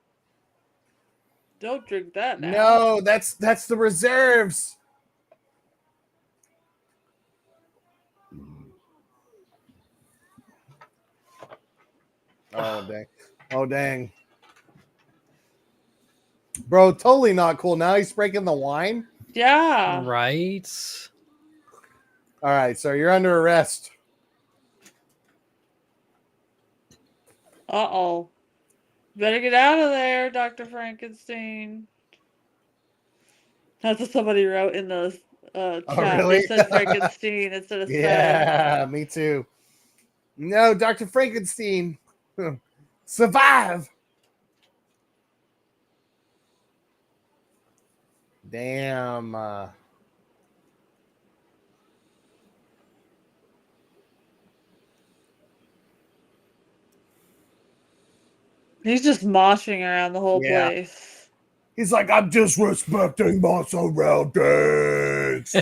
don't drink that now? No, that's the reserves. Oh dang. Oh dang. Bro, totally not cool. Now he's breaking the wine. Yeah. Right. All right, so you're under arrest. Uh-oh. Better get out of there, Dr. Frankenstein. That's what somebody wrote in the chat. Really? They said Frankenstein instead of Yeah, me too. No, Dr. Frankenstein. Survive. Damn. He's just moshing around the whole Yeah. place. He's like, I'm disrespecting my surroundings.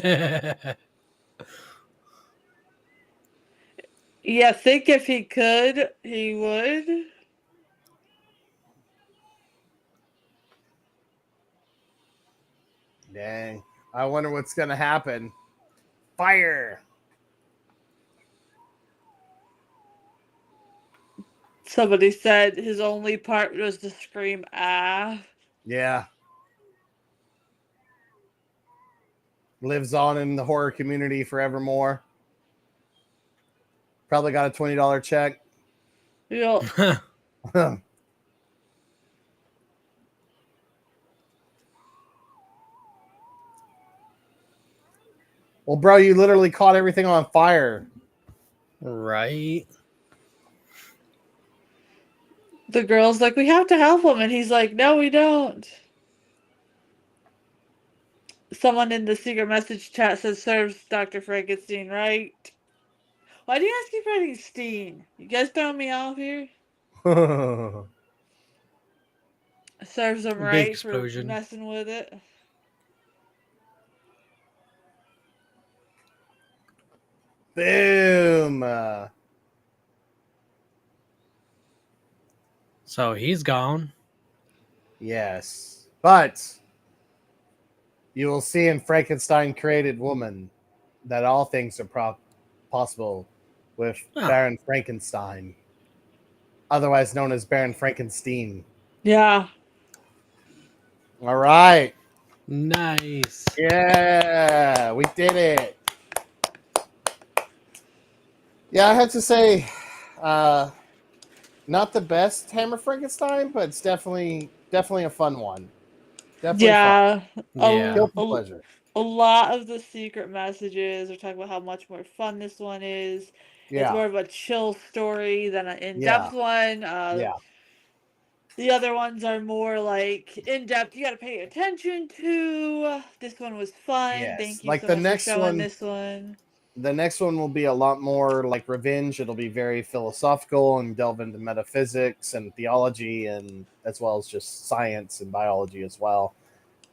Yeah, think if he could, he would. Dang. I wonder what's going to happen. Fire. Somebody said his only part was to scream, ah. Yeah. Lives on in the horror community forevermore. Probably got a $20 check. You know, Well, bro, you literally caught everything on fire. Right. the girl's like, we have to help him. And he's like, no, we don't. Someone in the secret message chat says, serves Dr. Frankenstein, right? Why do you guys keep writing Steen? You guys throwing me off here? Serves him Big right for explosion. messing with it. Boom. So he's gone. Yes. But you will see in Frankenstein created woman that all things are possible with Oh. Baron Frankenstein, otherwise known as Baron Frankenstein. Yeah. All right. Nice. Yeah, we did it. Yeah, I have to say, not the best Hammer Frankenstein, but it's definitely a fun one. Definitely fun. Yeah. Yeah. Guilty pleasure. A lot of the secret messages are talking about how much more fun this one is. It's Yeah. more of a chill story than an in-depth Yeah. one. Yeah. The other ones are more like in-depth. You got to pay attention to. This one was fun. Yes. Thank you Like so the much for next showing one. this one. The next one will be a lot more like Revenge. It'll be very philosophical and delve into metaphysics and theology, and as well as just science and biology as well,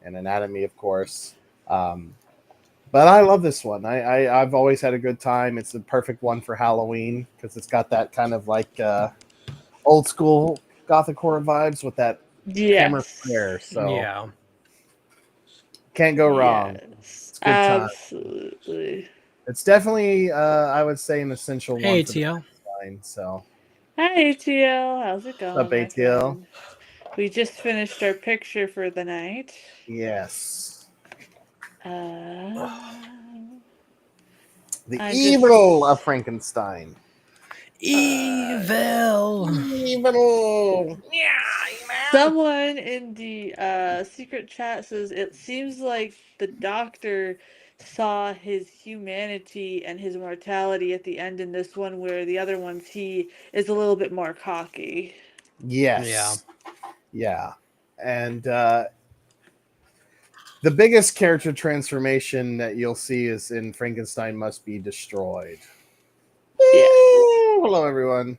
and anatomy, of course. But I love this one. I've always had a good time. It's the perfect one for Halloween because it's got that kind of like old school gothic horror vibes with that hammer Yes. flare. So Yeah. can't go wrong. Yes. It's a good time. Absolutely. It's definitely, I would say, an essential Hey, one for the ATL. line. So, Hi, ATL. How's it what's up, going, my ATL? friend? We just finished our picture for the night. Yes. Uh, The I'm evil just- of Frankenstein. Evil. Evil. Someone in the secret chat says it seems like the doctor saw his humanity and his mortality at the end in this one, where the other ones he is a little bit more cocky. Yes. Yeah. And the biggest character transformation that you'll see is in Frankenstein Must Be Destroyed. Yeah. Hello, everyone.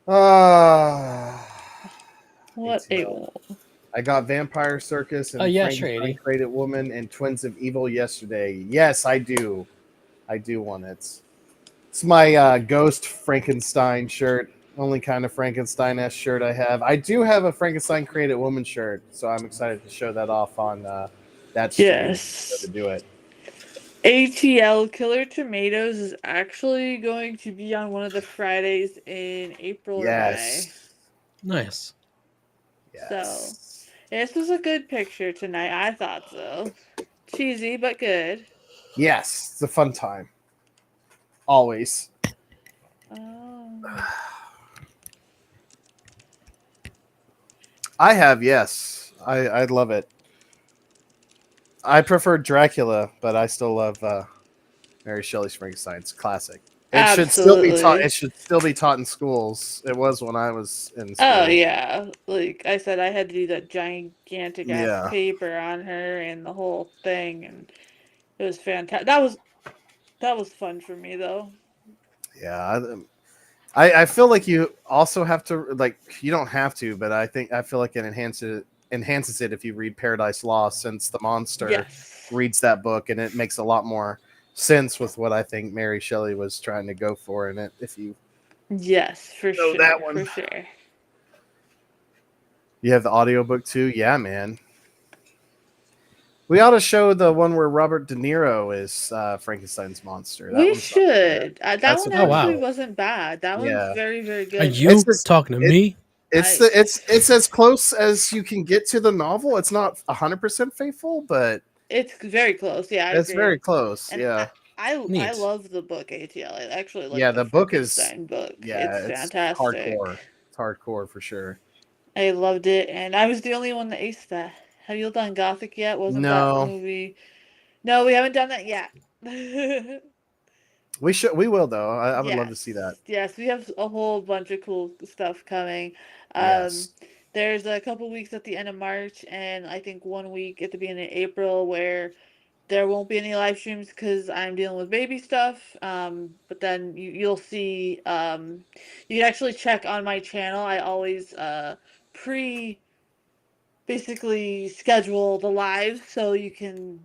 What What a I got Vampire Circus and yeah, sure, Frankenstein 80. Created Woman and Twins of Evil yesterday. Yes, I do. I do want it. It's my Ghost Frankenstein shirt. Only kind of Frankenstein-esque shirt I have. I do have a Frankenstein Created Woman shirt, so I'm excited to show that off on that stream. Yes. So to do it. ATL Killer Tomatoes is actually going to be on one of the Fridays in April or May. Yes. Nice. Yes. So, this was a good picture tonight. I thought so. Cheesy, but good. Yes, it's a fun time. Always. I have, yes. I love it. I prefer Dracula, but I still love Mary Shelley's Frankenstein. It's classic. It should still be taught. Absolutely. It should still be taught in schools. It was when I was in Oh school. yeah, like I said, I had to do that gigantic ass Yeah, paper on her and the whole thing, and it was fantastic. That was fun for me though. yeah. I feel like you also have to like you don't have to, but I feel like it enhances it if you read Paradise Lost, since the monster Yes. reads that book, and it makes a lot more sense with what I think Mary Shelley was trying to go for in it. If you Yes, for know sure, that one, for sure. you have the audiobook too. Yeah, man. We ought to show the one where Robert De Niro is Frankenstein's monster. That We one's not bad. should. That That's a one Oh pretty wow. actually good. wasn't bad. That one's Yeah, very, very Are good. you just talking to it, me? I it's as close as you can get to the novel. It's not 100% faithful, but It's very close. Yeah, I it's agree. very close. And Yeah, I Neat. love the book ATL. I actually like yeah. the The book is Frankenstein book. yeah, It's it's fantastic. hardcore. It's hardcore for sure. I loved it, and I was the only one that aced that. Have you done Gothic yet? Wasn't that the No, movie? No, we haven't done that yet. we should. We will though. I would love to see that. Yes, yes, we have a whole bunch of cool stuff coming. Um, Yes. there's a couple weeks at the end of March, and I think 1 week at the beginning of April where there won't be any live streams because I'm dealing with baby stuff. But then you'll see. You can actually check on my channel. I always pre basically schedule the live so you can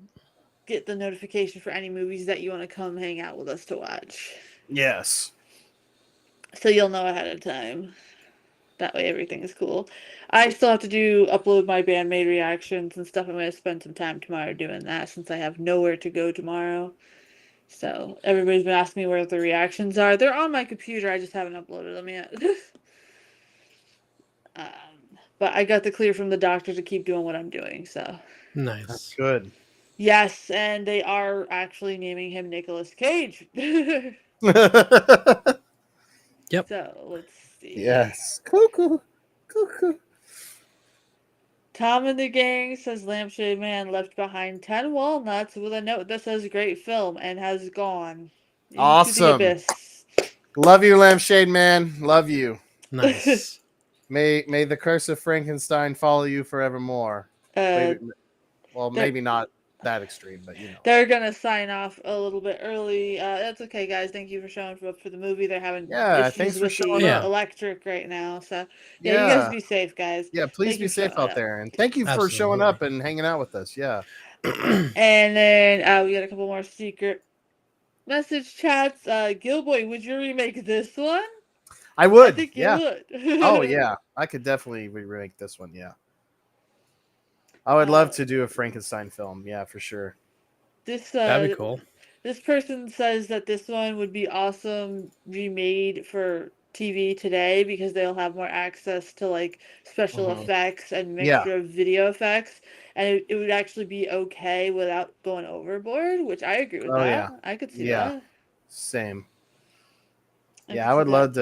get the notification for any movies that you want to come hang out with us to watch. Yes. So you'll know ahead of time. That way everything is cool. I still have to upload my bandmade reactions and stuff. I'm going to spend some time tomorrow doing that since I have nowhere to go tomorrow. So everybody's been asking me where the reactions are. They're on my computer. I just haven't uploaded them yet. But I got the clear from the doctor to keep doing what I'm doing. So That's Nice. good. yes, and they are actually naming him Nicolas Cage. Yep. So let's see. Yes. Cuckoo. Cuckoo. Tom and the gang says Lampshade Man left behind 10 walnuts with a note that says great film and has gone into the Awesome. abyss. Love you, Lampshade Man. Love you. Nice. May the curse of Frankenstein follow you forevermore. uh, Maybe, well, they're, maybe not that extreme, but you know. they're gonna sign off a little bit early. That's okay, guys. Thank you for showing up for the movie. They're having Yeah, issues thanks for with the showing up. Yeah. electric right now. So, yeah, you guys Yeah, be safe, guys. yeah. Please Thank you be for safe showing out up. there, and thank you for showing Absolutely. up and hanging out with us. Yeah. And then we got a couple more secret message chats. Gilboy, would you remake this one? I I would. think you Yeah. would. Oh yeah, I could definitely remake this one. Yeah. I would love to do a Frankenstein film. Yeah, for sure. This That'd be cool. this person says that this one would be awesome remade for TV today because they'll have more access to like special Mhm. effects and Yeah. mixture of video effects, and it would actually be okay without going overboard, which I agree with Oh yeah. that. I could see Yeah. that. Same. I Yeah, could I see would that. love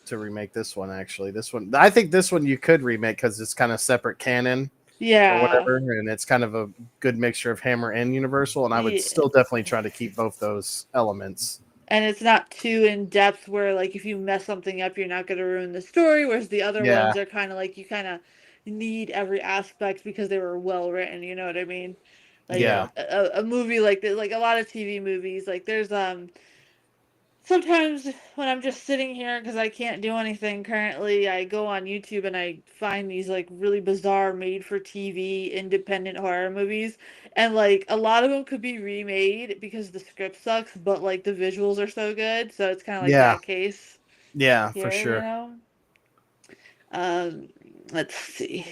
to remake this one. Actually, this one. I think this one you could remake because it's kind of separate canon or Yeah. whatever, and it's kind of a good mixture of Hammer and Universal. And I would Yeah. still definitely try to keep both those elements. And it's not too in depth where like if you mess something up you're not going to ruin the story, whereas the other Yeah. ones are kind of like you kind of need every aspect because they were well written, you know what I mean? Like Yeah. a movie like this, like a lot of TV movies, like there's sometimes when I'm just sitting here because I can't do anything currently, I go on YouTube and I find these like really bizarre made for TV independent horror movies. And like a lot of them could be remade because the script sucks, but like the visuals are so good. So it's kind of like Yeah. that case Yeah. For here, you sure. know? Um, let's see.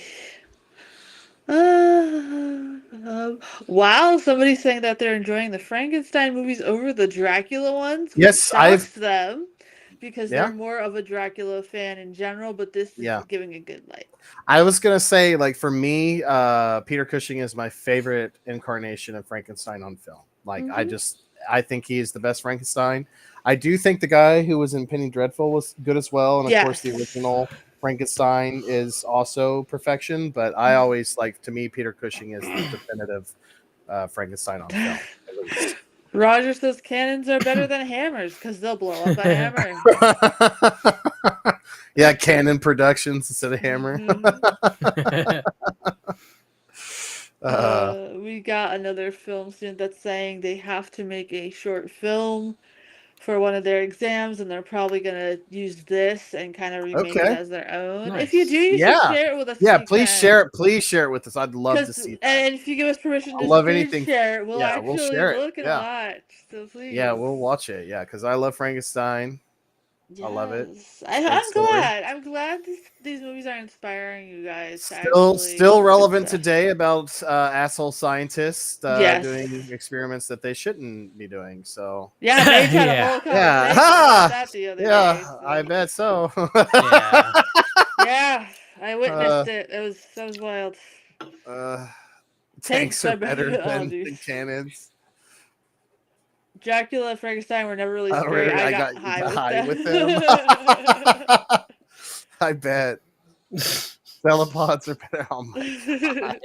Wow, somebody's saying that they're enjoying the Frankenstein movies over the Dracula ones, which Yes, I've. shocks them because Yeah. they're more of a Dracula fan in general, but this is Yeah. giving a good light. I was gonna say, like for me, Peter Cushing is my favorite incarnation of Frankenstein on film. Like Mm-hmm. I think he is the best Frankenstein. I do think the guy who was in Penny Dreadful was good as well, and of course the Yes. original Frankenstein is also perfection. But I always like, to me, Peter Cushing is the definitive Frankenstein on film, at least. Roger says cannons are better than hammers because they'll blow up a hammer. Yeah, Canon Productions instead of Hammer. We got another film student that's saying they have to make a short film for one of their exams, and they're probably gonna use this and kind of remake it Okay. as their own. Nice. If you do, you should share it with us. Yeah, if you please can. share it. Please share it with us. I'd love to 'Cause- see that. And if you give us permission I to love screen anything. share it, we'll Yeah, we'll actually share it. look and Yeah. watch. So please. Yeah, we'll watch it. Yeah, because I love Frankenstein. I love it. Yes. Great I'm story. glad. I'm glad these movies are inspiring you guys. To Still actually relevant do stuff. today about asshole scientists Yes. doing experiments that they shouldn't be doing. So Yeah, Mage had a Yeah. whole conversation Yeah. about that the other day. yeah, So. I bet so. Yeah. Yeah, I witnessed it. That was wild. Tanks are better Oh, than dude. cannons. Dracula and Frankenstein were never really Oh, straight. really? I got high with them. I bet. Celopods are better. Oh my God.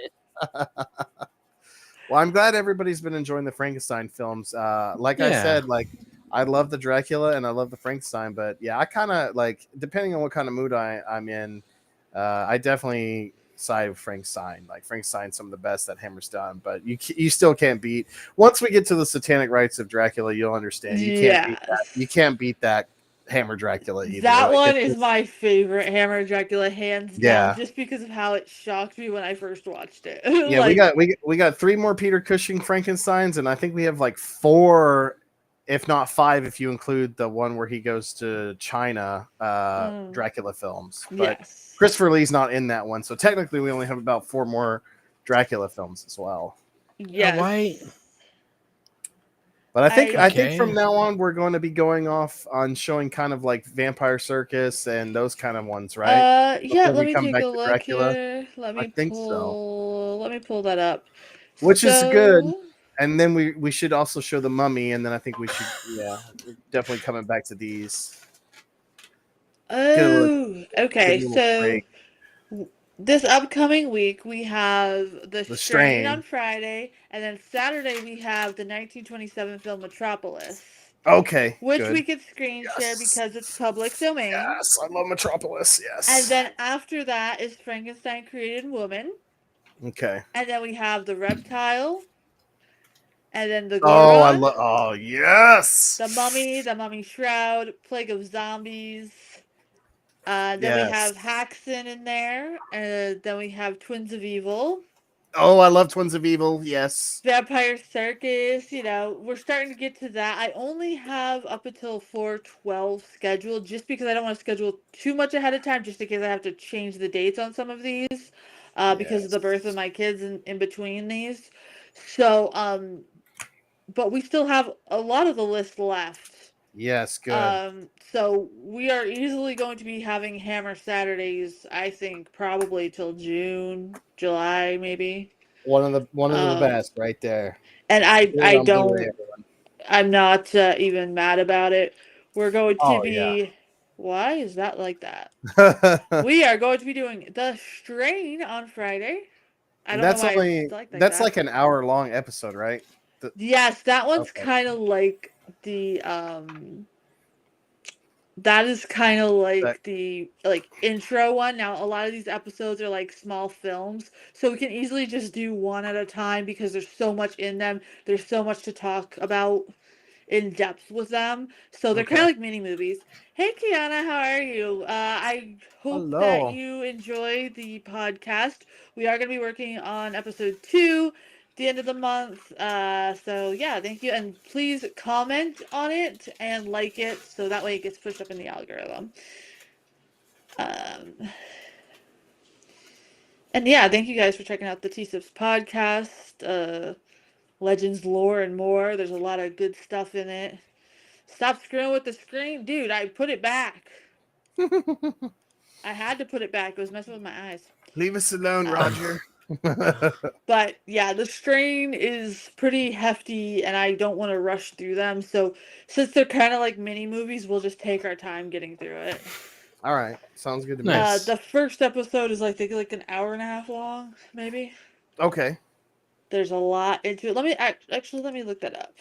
Well, I'm glad everybody's been enjoying the Frankenstein films. Like I Yeah. said, like I love the Dracula and I love the Frankenstein, but yeah, I kind of like depending on what kind of mood I'm in. I definitely side with Frankenstein. Like Frankenstein's some of the best that Hammer's done, but you still can't beat. Once we get to the satanic rites of Dracula, you'll understand. You can't beat that. You can't beat that Hammer Dracula either. That Like, one is my favorite Hammer Dracula, hands Yeah. down, just because of how it shocked me when I first watched it. Yeah, we got 3 more Peter Cushing Frankensteins, and I think we have like 4, if not 5, if you include the one where he goes to China, Dracula films. But yes. Christopher Lee's not in that one, so technically we only have about 4 more Dracula films as well. Yes. Why? But I think Okay. from now on we're going to be going off on showing kind of like Vampire Circus and those kind of ones, right? Yeah, Before let we me come take back a to look Dracula. here. Let me think so. pull that up. Which is good. And then we should also show the Mummy, and then I think we should, we're definitely coming back to these. Oh, okay. get a little So break. this upcoming week we have the The Strain Strain. on Friday, and then Saturday we have the 1927 film Metropolis. Okay, which good. we could screen share because it's public domain. Yes, I love Metropolis. Yes. And then after that is Frankenstein Created Woman. Okay. And then we have the Reptile. And then the Oh, I Gorgon. love. Oh, yes. The Mummy Shroud, Plague of Zombies. Then we have Haxon in there. And then we have Twins of Evil. Oh, I love Twins of Evil. Yes. Vampire Circus. We're starting to get to that. I only have up until 4/12 scheduled just because I don't want to schedule too much ahead of time just in case I have to change the dates on some of these because of the birth of my kids in between these. So, but we still have a lot of the list left. Yes, good. So we are easily going to be having Hammer Saturdays, I think, probably till June, July, maybe. One of the best right there. And I'm not even mad about it. We're going to be. Yeah. Why is that like that? We are going to be doing the Strain on Friday. I don't know why it's like that. That's like an hour-long episode, right? Yes, that one's kind of like the that is kind of like the intro one. Now a lot of these episodes are like small films, so we can easily just do one at a time because there's so much in them. There's so much to talk about in depth with them, so they're kind of like mini movies. Hey Kiana, how are you? I hope that you enjoy the podcast. We are going to be working on episode 2 the end of the month, so yeah, thank you, and please comment on it and like it so that way it gets pushed up in the algorithm. And yeah, thank you guys for checking out the T-Sips podcast, Legends, lore, and more. There's a lot of good stuff in it. Stop screwing with the screen. Dude, I put it back. I had to put it back. It was messing with my eyes. Leave us alone, Roger. But yeah, the Strain is pretty hefty and I don't want to rush through them. So since they're kind of like mini movies, we'll just take our time getting through it. All right. Sounds good to me. The first episode is like an hour and a half long, maybe. Okay. There's a lot into it. Let me look that up.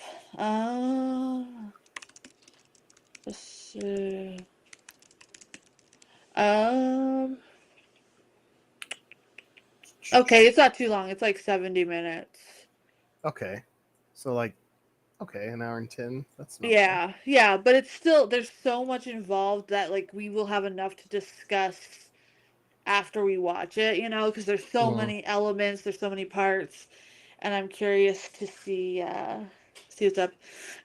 Let's see. Okay, it's not too long. It's like 70 minutes. Okay. So like, okay, an hour and 10. That's not bad. Yeah, but it's still, there's so much involved that like we will have enough to discuss after we watch it, you know, because there's so Mhm. many elements, there's so many parts, and I'm curious to see what's up.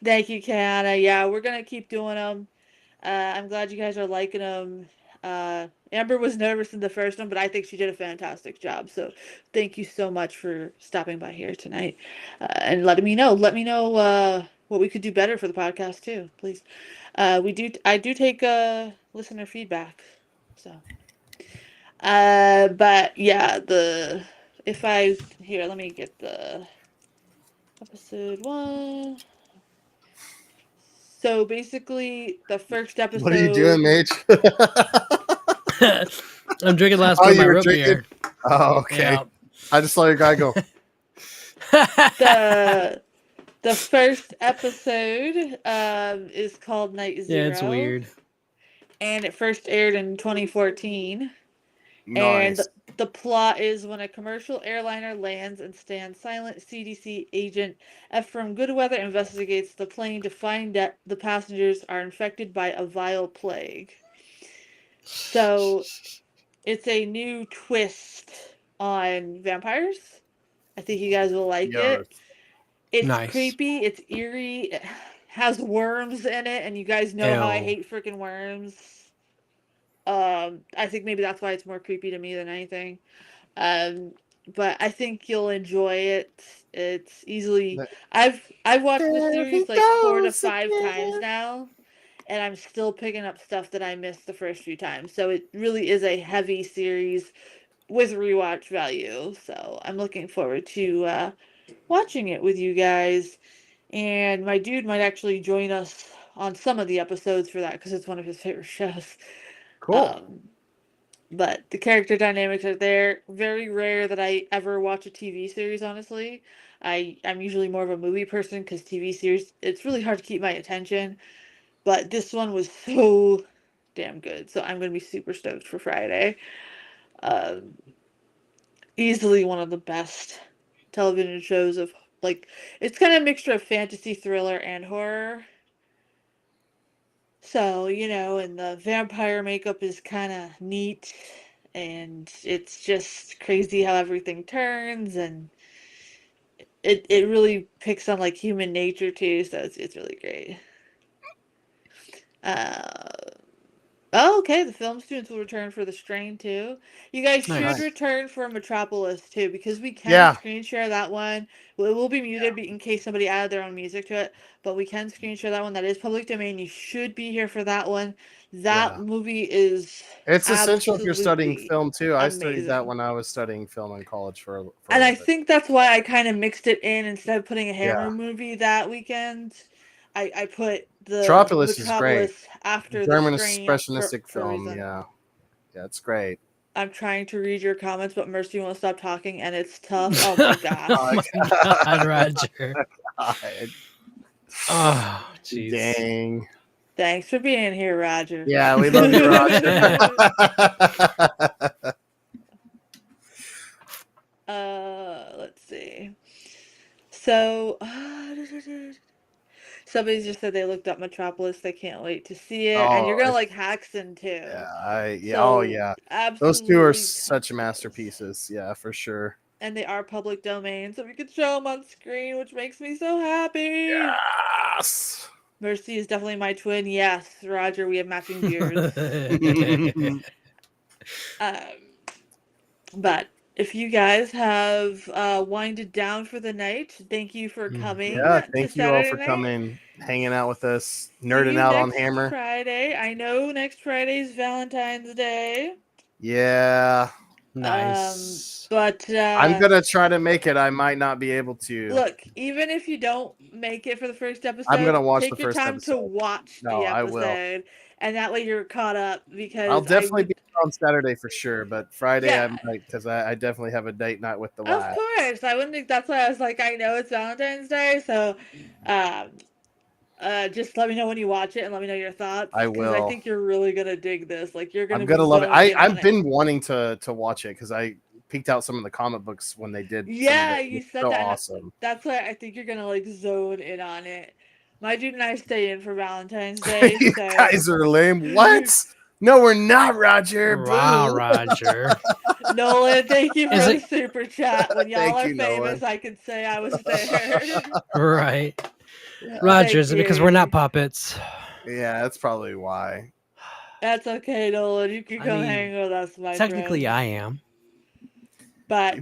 Thank you, Kiana. Yeah, we're gonna keep doing them. I'm glad you guys are liking them. Amber was nervous in the first one, but I think she did a fantastic job. So thank you so much for stopping by here tonight and letting me know. Let me know what we could do better for the podcast too, please. I do take listener feedback. So, but yeah, if I here, let me get the episode 1. So basically, the first What are you doing, episode. Mage? I'm drinking last Oh, bit of my you were root drinking? beer. Oh, okay. Yeah. I just saw your guy go. The first episode is called Night Zero. Yeah, it's weird. And it first aired in 2014. Nice. And the plot is when a commercial airliner lands and stands silent, CDC agent Ephraim Goodweather investigates the plane to find that the passengers are infected by a vile plague. So it's a new twist on vampires. I think you guys will like Yes. it. It's Nice. creepy, it's eerie, it has worms in it, and you guys know how I Ew. hate freaking worms. I think maybe that's why it's more creepy to me than anything. But I think you'll enjoy it. It's easily I've watched the There he series like 4 to goes 5 times again. now, and I'm still picking up stuff that I missed the first few times. So it really is a heavy series with rewatch value. So I'm looking forward to watching it with you guys. And my dude might actually join us on some of the episodes for that because it's one of his favorite shows. Cool. But the character dynamics are there. Very rare that I ever watch a TV series, honestly. I'm usually more of a movie person because TV series, it's really hard to keep my attention. But this one was so damn good. So I'm going to be super stoked for Friday. Um, Easily one of the best television shows of, like, it's kind of a mixture of fantasy, thriller, and horror. So, you know, and the vampire makeup is kind of neat, and it's just crazy how everything turns, and it really picks on like human nature too, so it's really great. Uh, oh, okay, the film students will return for The Strain too. You guys should Nice. return for Metropolis too, because we can Yeah. screen share that one. Well, it will be muted in case somebody added their own music to it, but we can screen share that one. That is public domain. You should be here for that one. That Yeah. movie is It's essential if you're studying absolutely film too. I studied that amazing. when I was studying film in college for a And I little bit. think that's why I kind of mixed it in instead of putting a Hammer Yeah. movie that weekend. I put the Metropolis is great. Metropolis after The German Strain expressionistic for a film. reason. Yeah. Yeah, it's great. I'm trying to read your comments, but Mercy won't stop talking, and it's tough. Oh my gosh. Oh my god, Roger. God. Oh, jeez. Dang. Thanks for being here, Roger. Yeah, we love you, Roger. Let's see. So, somebody just said they looked up Metropolis. They can't wait to see it, and you're Oh, gonna it's- like Haxon too. yeah. So, Oh, yeah. absolutely. Those two are such masterpieces. Yeah, for sure. And they are public domain, so we can show them on screen, which makes me so happy. Yes. Mercy is definitely my twin. Yes, Roger, we have matching beards. But if you guys have winded down for the night, thank you for coming. Yeah, to thank you all Saturday for night. coming, hanging out with us, See nerding you out on next Hammer. Friday. I know next Friday is Valentine's Day. Yeah. Nice. But I'm gonna try to make it. I might not be able to. look, even if you don't make it for the first I'm episode, gonna watch take the your first time to episode. watch No, the I will. episode, and that way you're caught up. I'll Because definitely be on Saturday for sure, but Friday I Yeah. might because I definitely have a date night with the Of lad. course, I wouldn't think that's why I was like, I know it's Valentine's Day, so um, just let me know when you watch it and let me know your thoughts I because I will. think you're really gonna dig this. Like you're gonna I'm be gonna love it. zoned in on I've been wanting to watch it because I peeked out some of the comic books when they did. Yeah, some of it. you It's said so that. And awesome. that's why I think you're gonna like zone in on it. My dude and I stay in for Valentine's Day, You so guys are lame. What? No, we're not, Roger. Wow, Boo. Roger. Nolan, thank you for Is the it super chat. When y'all Thank are you, famous, Nolan. I can say I was there. right? Yeah. Roger, Thank is it because we're you. not puppets? Yeah, that's probably why. That's okay, Nolan. You can I come mean, hang with us, my Technically, friend. I am. But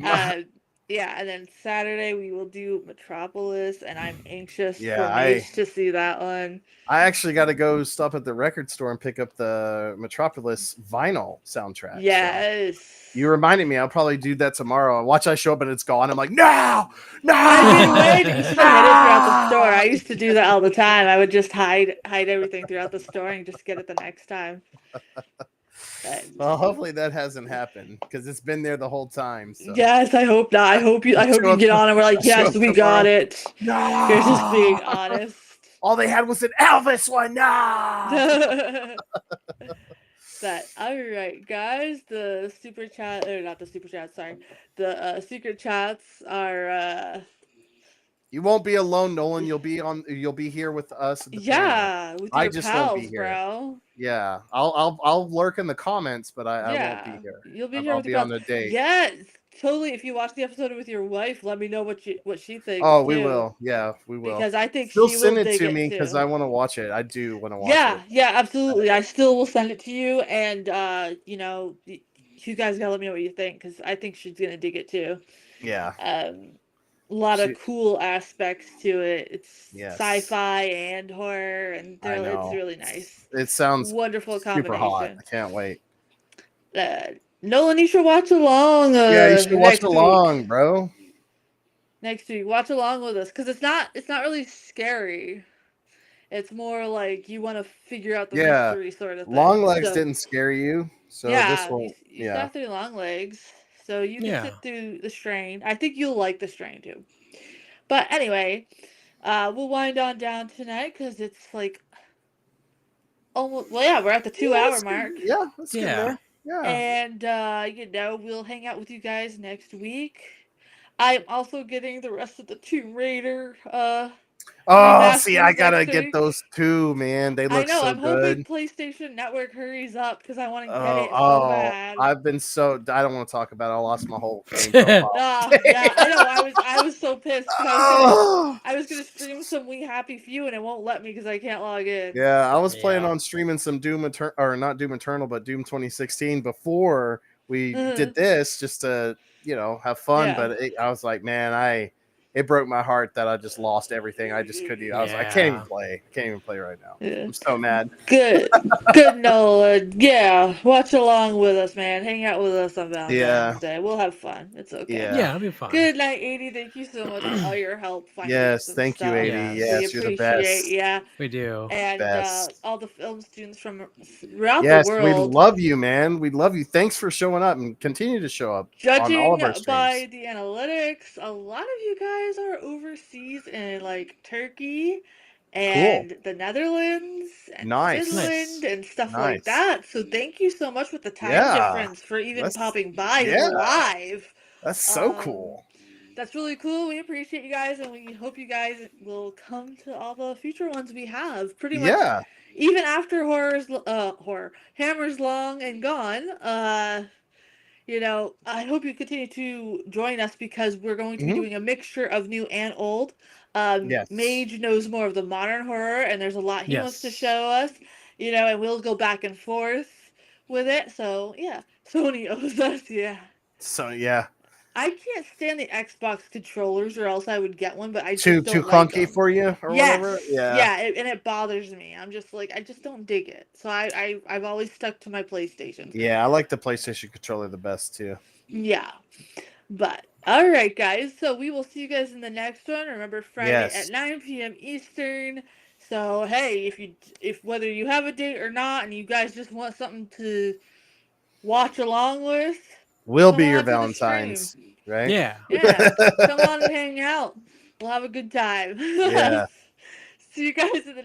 yeah, and then Saturday we will do Metropolis, and I'm anxious for Yeah, Mage to see that one. I actually got to go stop at the record store and pick up the Metropolis vinyl soundtrack. So Yes. you reminded me. I'll probably do that tomorrow. Watch I show up and it's gone. I'm like, no, no. I've been waiting. You should have hid it throughout the store. I used to do that all the time. I would just hide everything throughout the store and just get it the next time. But, Well, hopefully that hasn't happened because it's been there the whole time. So. yes, I hope not. I hope you Show get up- on and we're like, show yes, up we tomorrow. got it. No. You're just being honest. All they had was an Elvis one. No. But all right, guys, the super chat or not the super chat, sorry. The secret chats are You won't be alone, Nolan. You'll be here with us at the panel. yeah, with I your just won't be pals, here. bro. Yeah, I'll lurk in the comments, but I won't be Yeah, here. you'll be here I'll with be your on pals. the date. Yes, totally. If you watch the episode with your wife, let me know what she thinks Oh, we too. will. Yeah, we will. Because I think Still she will send it dig to it me because too. I want to watch it. I do want to watch Yeah, it. yeah, absolutely. I still will send it to you, and you know, you guys gotta let me know what you think because I think she's gonna dig it too. Yeah. A lot of cool aspects to it. It's Yes. sci-fi and horror, and I know. it's really nice. It sounds Wonderful super hot. combination. I can't wait. Nolan, you should watch along. Yeah, you should watch next along, week. bro. Next week, watch along with us because it's not really scary. It's more like you want to figure out the mystery sort of thing. Long legs So, didn't scare you, so this yeah, won't. you sat through long legs, so you can Yeah. sit through the strain. I think you'll like the strain too. But anyway, we'll wind on down tonight because it's like almost. Well, yeah, we're at the 2 hour mark. Yeah, that's good Yeah. there. Yeah. And you know, we'll hang out with you guys next week. I'm also getting the rest of the Tomb Raider Oh, see, I remasters gotta next get week. those too, man. They I look know. so I'm good. hoping PlayStation Network hurries up because I want to get Oh, it so bad. I've been so. I don't want to talk about it. I lost my whole game profile. Yeah, I know. I was so pissed because I was gonna stream some We Happy Few and it won't let me because I can't log in. Yeah, I was planning Yeah. on streaming some Doom Eternal, or not Doom Eternal, but Doom 2016 before we did this, just to have fun. Yeah. But I was like, man, it broke my heart that I just lost everything. I just couldn't. I was like, I can't even Yeah. play. I can't even play right now. Yeah. I'm so mad. Good, Nolan. Yeah, watch along with us, man. Hang out with us on Valentine's Day. We'll have fun. It's okay. Yeah. Yeah, it'll be fun. Good night, 80. Thank you so much for all your help finding Yes, some thank you, stuff. 80. Yes. Yes, We you're the best. appreciate, yeah. We do. And Best. all the film students from throughout Yes, the we world. love you, man. We love you. Thanks for showing up and continue to show up on all Judging of our streams. by the analytics, a lot of you guys are overseas in like Turkey and the Netherlands and Nice. Finland and stuff like Nice. that. So thank you so much with the time Yeah. difference for even That's- popping by yeah. live. That's so cool. That's really cool. We appreciate you guys, and we hope you guys will come to all the future ones we have. Pretty much, Yeah. even after Hammer's long and gone. You know, I hope you continue to join us because we're going to be doing a mixture of new and old. Yes. Mage knows more of the modern horror, and there's a lot he wants to Yes. show us. You know, and we'll go back and forth with it. So yeah, Sony owes us. Yeah. So yeah. I can't stand the Xbox controllers, or else I would get one. But I Too just don't like clunky them. for you or whatever. Yeah, and it bothers me. I'm just like, I just don't dig it. So I've always stuck to my PlayStation. Yeah, I like the PlayStation controller the best too. Yeah, but all right, guys. So we will see you guys in the next one. Remember, Friday Yes. at 9 p.m. Eastern. So hey, if whether you have a date or not, and you guys just want something to watch along with, We'll come be your on to the stream. Valentine's, right? Yeah. Yeah, come on and hang out. We'll have a good time. Yeah. See you guys in the